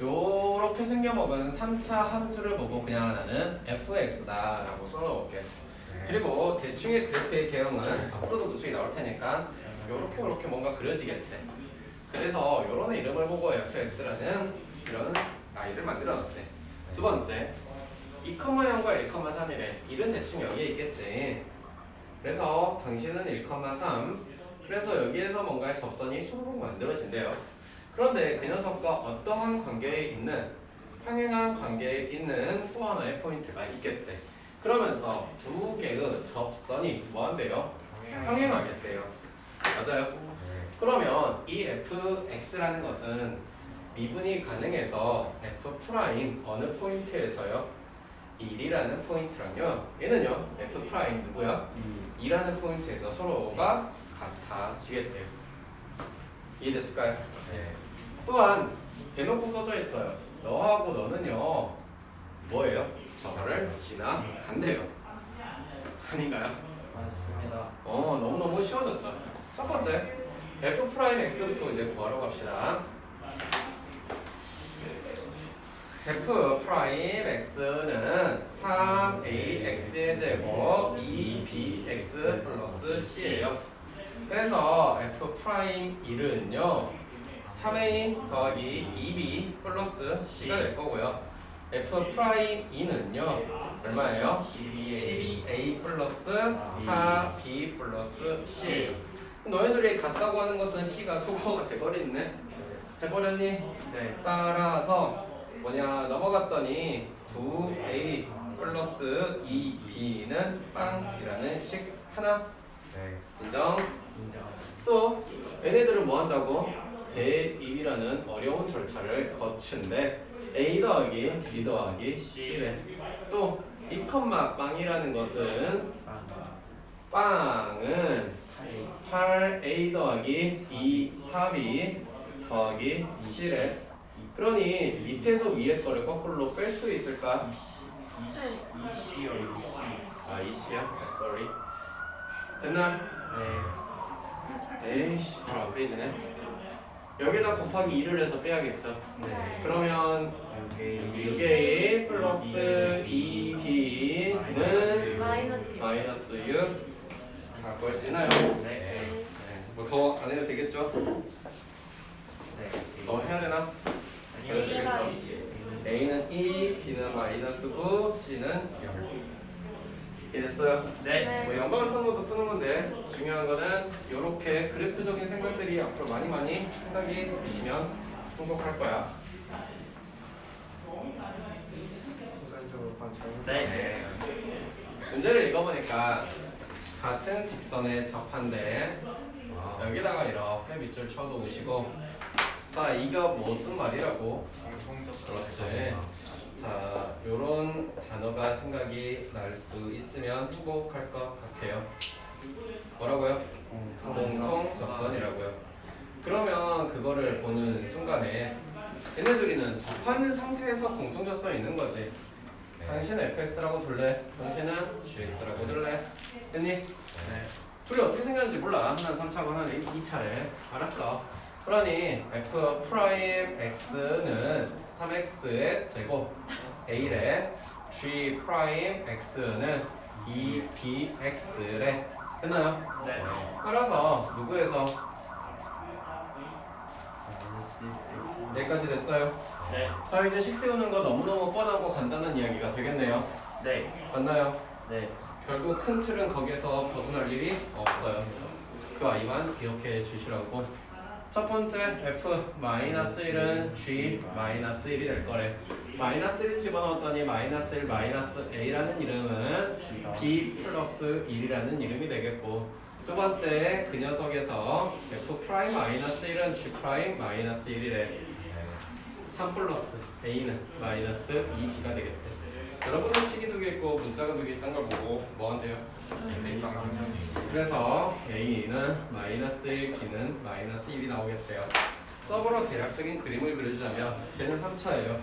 요렇게 생겨먹은 3차 함수를 보고 그냥 나는 fx다 라고 써놓을게. 그리고 대충의 그래프의 개형은 앞으로도 무수히 나올 테니까 요렇게 뭔가 그려지겠대. 그래서 요런 이름을 보고 fx라는 이런 아이를 만들어 놨대. 두 번째 2,0과 1,3이래. 1은 대충 여기에 있겠지. 그래서 당신은 1,3. 그래서 여기에서 뭔가의 접선이 수록 만들어진대요. 그런데 그 녀석과 어떠한 관계에 있는 평행한 관계에 있는 또 하나의 포인트가 있겠대. 그러면서 두 개의 접선이 뭐한대요? 평행하겠대요. 맞아요? 그러면 이 fx라는 것은 미분이 가능해서 f 프라임 어느 포인트에서요? 1이라는 포인트랑요. 얘는요. f 프라임 누구야? 2라는 포인트에서 서로가 같아지겠대요. 이해됐을까요? 네. 또한 대놓고 써져 있어요. 너하고 너는요. 뭐예요? 저거를 지나간대요. 아닌가요? 맞습니다. 너무너무 쉬워졌죠. 첫 번째 f 프라임 x부터 이제 구하러 갑시다. f 프라임 x는 3ax의 제곱 2bx 플러스 c예요. 그래서 f 프라임 1은요 3a 더하기 2b 플러스 c가 될 거고요. f 프라임 2는요 얼마예요? 12a 플러스 4b 플러스 c예요. 너희들이 같다고 하는 것은 c가 소거가 돼버렸네. 돼버렸니? 네. 따라서 뭐냐 넘어갔더니 9a 플러스 2b는 빵이라는 식 하나. 네. 인정? 인정. 또 얘네들은 뭐 한다고? 대입이라는 어려운 절차를 거치는데 a 더하기 b 더하기 c래. 또 이 컴마 빵이라는 것은 빵은 8a 더하기 2 4b 더하기 c래. 그러니 밑에서 위에 거를 거꾸로 뺄 수 있을까? 이시요 이시. 아 이씨야? sorry. 됐나? 네. 에이씨 바로 안 빼지네. 여기다 곱하기 2를 해서 빼야겠죠. 네. 그러면 6a 플러스 2b는 마이너스 6 갖고 할 수 있나요? 네. 뭐 더 안 해도 되겠죠? 네. 더 해야 되나? 해도 되겠죠? a는 2, b는 마이너스 9, c는 0. 이해됐어요? 네. 뭐 연관을 푸는 것도 푸는 건데 중요한 거는 이렇게 그래프적인 생각들이 앞으로 많이 생각이 드시면 통곡할 거야. 순간적으로 반찬. 네. 문제를 읽어보니까 같은 직선에 접한데 여기다가 이렇게 밑줄 쳐놓으시고 자 이거 무슨 말이라고? 그렇지. 자 요런 단어가 생각이 날 수 있으면 행복할 것 같아요. 뭐라고요? 공통 접선이라고요. 그러면 그거를 보는 순간에 얘네들이는 접하는 상태에서 공통 접선이 있는 거지. 당신은 fx라고 둘래? 당신은 gx라고 둘래? 됐니? 네. 둘이 어떻게 생겼는지 몰라. 하나는 3차고 하나는 2차래. 알았어. 그러니 f 프라임 x는 3x의 제곱 a래. g 프라임 x는 2bx래. 됐나요? 네. 따라서 누구에서 여기까지 됐어요. 네. 자 이제 식 세우는 거 너무너무 뻔하고 간단한 이야기가 되겠네요. 네. 맞나요? 네. 결국 큰 틀은 거기에서 벗어날 일이 없어요. 그 아이만 기억해 주시라고. 첫 번째 f-1은 g-1이 될 거래. -1 집어넣었더니 -1 -a라는 이름은 b 플러스 1이라는 이름이 되겠고, 두 번째 그 녀석에서 f'-1은 g'-1이래. 3 플러스 a는 -2b가 되겠대. 여러분은 식이 두 개 있고 문자가 두 개 있다는 걸 보고 뭐 한대요? 그래서 a는 -1, b는 -1이 나오겠대요. 서브로 대략적인 그림을 그려주자면 쟤는 3차예요.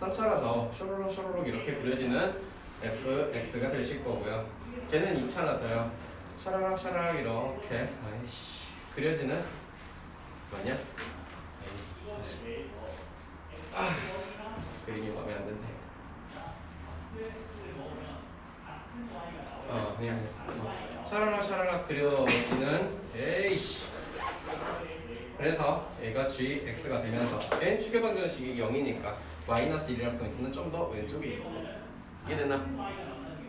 3차라서 쇼로록 이렇게 그려지는 fx가 되실 거고요. 쟤는 2차라서요. 샤라락 이렇게 그려지는 뭐냐? 그림이 마음에 안 든대. 그냥 샤라락 그려지는 에이씨. 그래서 얘가 gx가 되면서 n 축의 방정식이 0이니까 -1이라는 포인트는 좀 더 왼쪽에 있어. 이해됐나?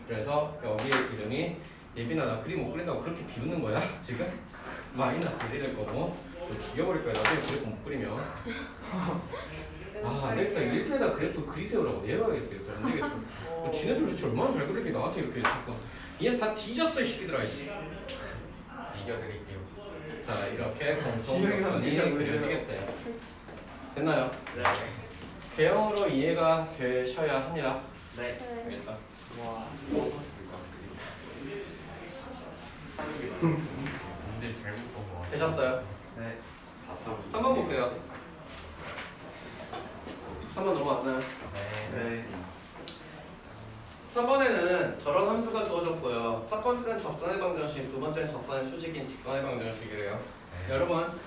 그래서 여기 이름이 예빈아 나 그림 못 그린다고 그렇게 비웃는 거야 지금? -1이 될 거고 너 죽여버릴 거야 나중에 그래프 못 그리면. 안 되겠다. 1태에다 그래프 그리세요라고 내려가겠어요. 안 되겠어. 지네들 도대체 얼마나 잘 그리게 나한테 이렇게 자꾸. 얘 다 뒤졌어 이 새끼들아. 이겨드릴게요. 자 이렇게 공통접선이 그려지겠대요. 됐나요? 네. 개형으로 이해가 되셔야 합니다. 네. 알겠죠? 와. 먹었습니다. 문제 잘못 본거 같아요. 되셨어요? 네. 3번 볼게요. 3번 넘어왔나요? 네. 3번에는 저런 함수가 주어졌고요. 첫 번째는 접선의 방정식, 두 번째는 접선의 수직인 직선의 방정식이래요. 여러분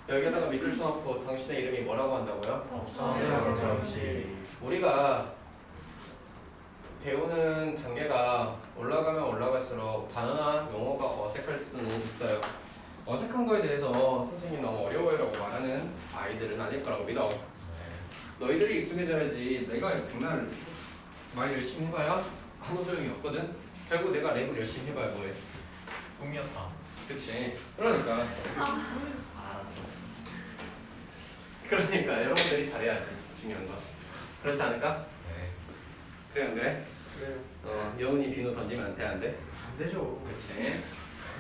여기에다가 밑줄 쳐놓고 당신의 이름이 뭐라고 한다고요? 접선의 방정식. 우리가 배우는 단계가 올라가면 올라갈수록 단어나 용어가 어색할 수는 있어요. 어색한 거에 대해서 선생님이 너무 어려워요라고 말하는 아이들은 아닐 거라고 믿어. 너희들이 익숙해져야지. 내가 백날 말 열심히 해봐야 아무 소용이 없거든. 결국 내가 랩을 열심히 해봐야 뭐해? 꿈이었다. 그치. 그러니까 아, 여러분들이 잘해야지. 중요한 거. 그렇지 않을까? 네. 그래 안 그래? 그래요. 여운이 비누 던지면 안 돼, 안 돼? 안 되죠. 그렇지.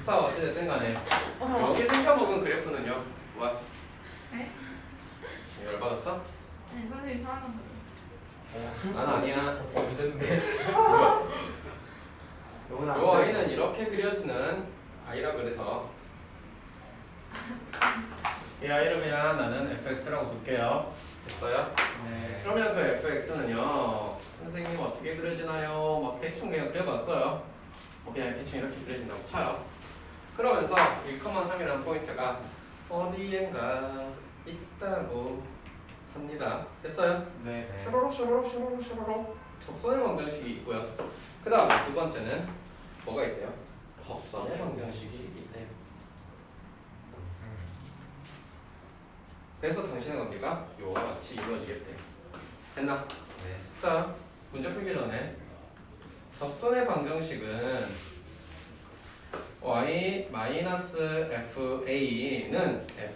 자, 어찌됐든 간에 여기 생겨먹은 그래프는요. 뭐야? 네? 열받았어? 아니 선생님이 사랑한다. 난 아니야. 안 됐네. 이건 안 요 돼. 아이는 이렇게 그려지는 아이라 그래서 이 아이를 그냥 나는 fx라고 둘게요. 됐어요? 네. 그러면 그 fx는요 선생님 어떻게 그려지나요? 막 대충 그냥 그려봤어요. 그냥 대충 이렇게 그려진다고 쳐요. 그러면서 1,3이라는 포인트가 어디엔가 있다고 합니다. 됐어요? 네. 슈로록 슈로록 슈로록 슈로록 접선의 방정식이 있고요. 그 다음에 두 번째는 뭐가 있대요? 법선의 방정식이 있대요. 그래서 당신의 관계가 요와 같이 이루어지겠대요. 됐나? 네. 자, 문제 풀기 전에 접선의 방정식은 y-fa는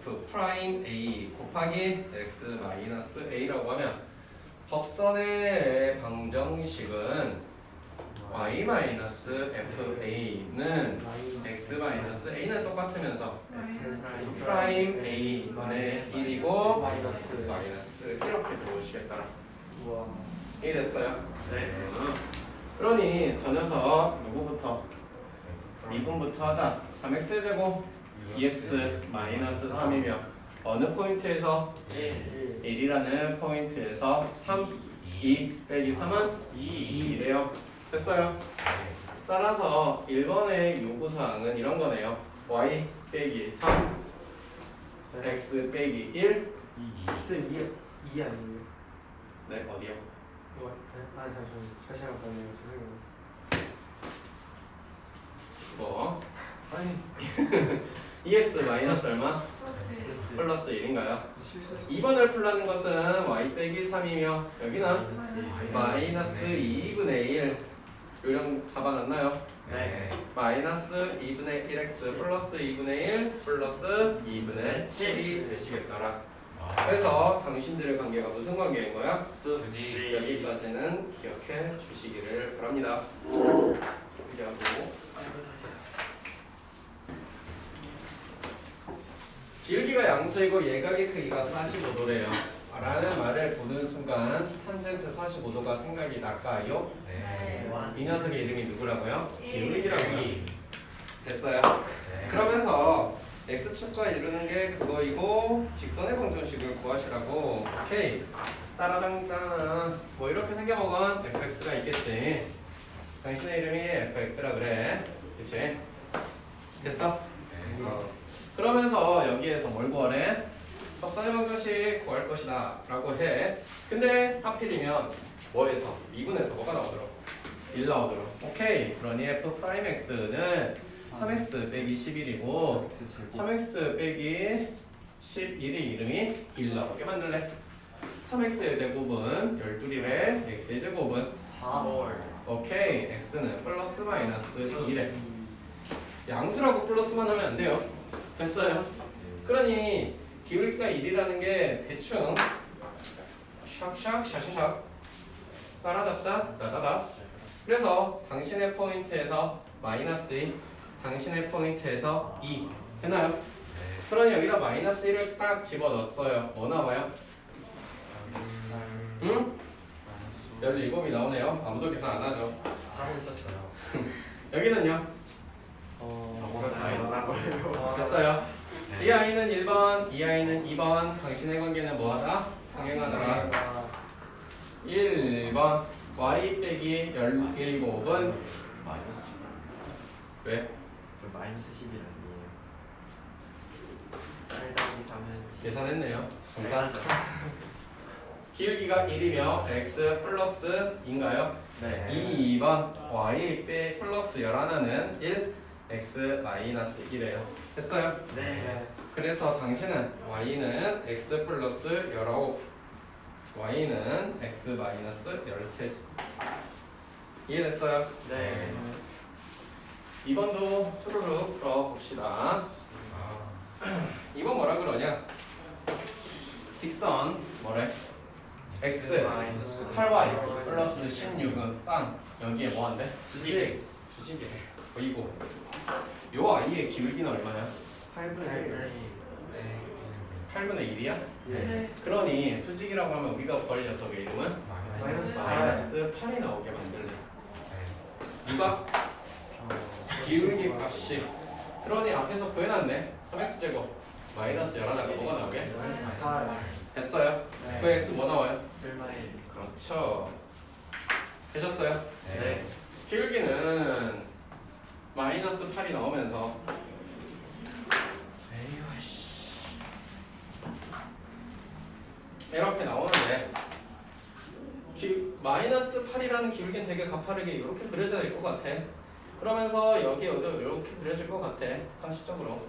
f'(a) 곱하기 x-a라고 하면 법선의 방정식은 y-fa는 x-a는 똑같으면서 프라임 a 분의 1이고 마이너스 이렇게 들어오시겠더라. 우와. 이해됐어요? 네. 그러니 저 녀석 누구부터? 2분부터 하자. 3x 제곱 2x 마이너스 3이며 어느 포인트에서? 1이라는 포인트에서 3, 2 빼기 3은 2이래요. 됐어요? 따라서 1번의 요구사항은 이런 거네요. y 빼기 3 x 빼기 1 선생님 이해 아니에요? 네, 어디요? 그거 아 잠시만요. 다시 한번 보내요. 죄송해요. 죽어. 아니 2x 마이너스 얼마? 그렇지. 플러스 1인가요? 실수했어. 2번을 풀라는 것은 y 빼기 3이며 여기는 마이너스 2분의 1 요령 잡아놨나요? 네. 마이너스 2분의 1x 플러스 2분의 1 플러스 2분의 7이 되시겠더라. 그래서 당신들의 관계가 무슨 관계인 거야? 굳이 여기까지는 기억해 주시기를 바랍니다. 준비하고 길기가 양수이고 예각의 크기가 45도래요. 라는 말을 보는 순간 탄젠트 45도가 생각이 날까요? 네. 이 녀석의 이름이 누구라고요? 기울기라고요. 됐어요? 네. 그러면서 x축과 이루는 게 그거이고 직선의 방정식을 구하시라고. 오케이. 따라당땅 뭐 이렇게 생겨먹은 fx가 있겠지. 당신의 이름이 fx라 그래. 그치? 됐어? 그러면서 여기에서 뭘 구하래? 접선의 방정식 구할 것이다 라고 해. 근데 하필이면 뭐에서? 미분에서 뭐가 나오도록? 1 나오도록. 오케이. 그러니 f'x는 3x 빼기 11이고 3x 빼기 11의 이름이 1 나오게 만들래. 3x의 제곱은 12이래. x의 제곱은 4월. 오케이. x는 플러스 마이너스 2래. 양수라고 플러스만 하면 안 돼요. 됐어요? 그러니 기울기가 1이라는 게 대충 샥샥 샤샥 따라잡다 나다다. 그래서 당신의 포인트에서 마이너스 2 당신의 포인트에서 2 했나요? 그러니 여기다 마이너스 1을 딱 집어넣었어요. 뭐 나와요? 응? 17이 나오네요. 아무도 계산 안 하죠. 하고 있었어요. 여기는요? 됐어요. 네. 이 아이는 1번, 이 아이는 2번. 당신의 관계는 뭐하다? 평행하더라. 1번 y 빼기 17은 마이너스 왜? 저 마이너스 11 아니에요? 8 더하기 3은 계산했네요. 감사. 기울기가 1이며 x 플러스 2인가요? 네. 2번 y 빼 플러스 11은 1 x 마이너스 1이에요. 됐어요? 네. 그래서 당신은 y는 x 플러스 19 y는 x 마이너스 13 이해됐어요? 네. 2번도 수루룩 풀어봅시다. 2번 뭐라 그러냐? 직선 뭐래? x 8y 플러스 16은 빵 여기에 뭐한대? 수직. 수직이래. 이거 요 a의 기울기는 얼마야? 8분의 1. 8분의 1이야? 네. 그러니 수직이라고 하면 우리가 벌 녀석의 이름은 마이너스 8이 나오게 만들래. 누가? 기울기 값이. 그러니 앞에서 구해놨네. 3x 제곱 마이너스 11하고 뭐가 나오게? 됐어요? 그 x 뭐 나와요? 1. 그렇죠. 되셨어요? 네. 기울기는 마이너스 8이 나오면서 이렇게 나오는데 마이너스 8이라는 기울기는 되게 가파르게 이렇게 그려져야 될 것 같아. 그러면서 여기에도 이렇게 그려질 것 같아. 상식적으로.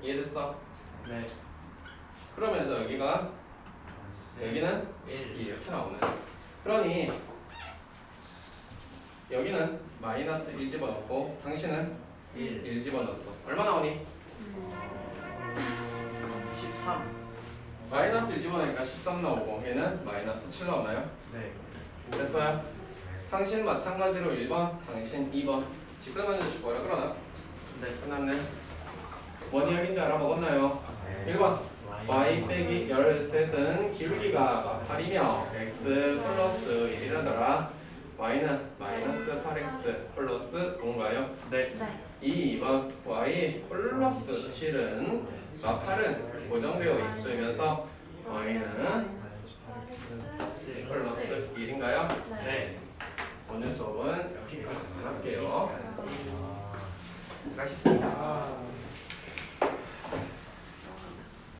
이해됐어? 네. 그러면서 여기는 1. 이렇게 나오는. 그러니 여기는 마이너스 1 집어넣고 당신은 1 집어넣었어. 얼마 나오니? 13. 마이너스 1 집어넣으니까 13 나오고 얘는 마이너스 7 나오나요? 네. 됐어요? 당신 마찬가지로 1번, 당신 2번 직선 주고 뭐라 그러나? 네. 끝났네. 뭔 이야기인지 알아먹었나요? 1번 y 빼기 13은 기울기가 8이며 x 플러스 1이라더라. y는 마이너스 8x 플러스 5인가요? 네. 2번 y 플러스 7은 8은 고정되어 있으면서 y는 플러스 1인가요? 네. 오늘 수업은 여기까지만 할게요. 수고하셨습니다.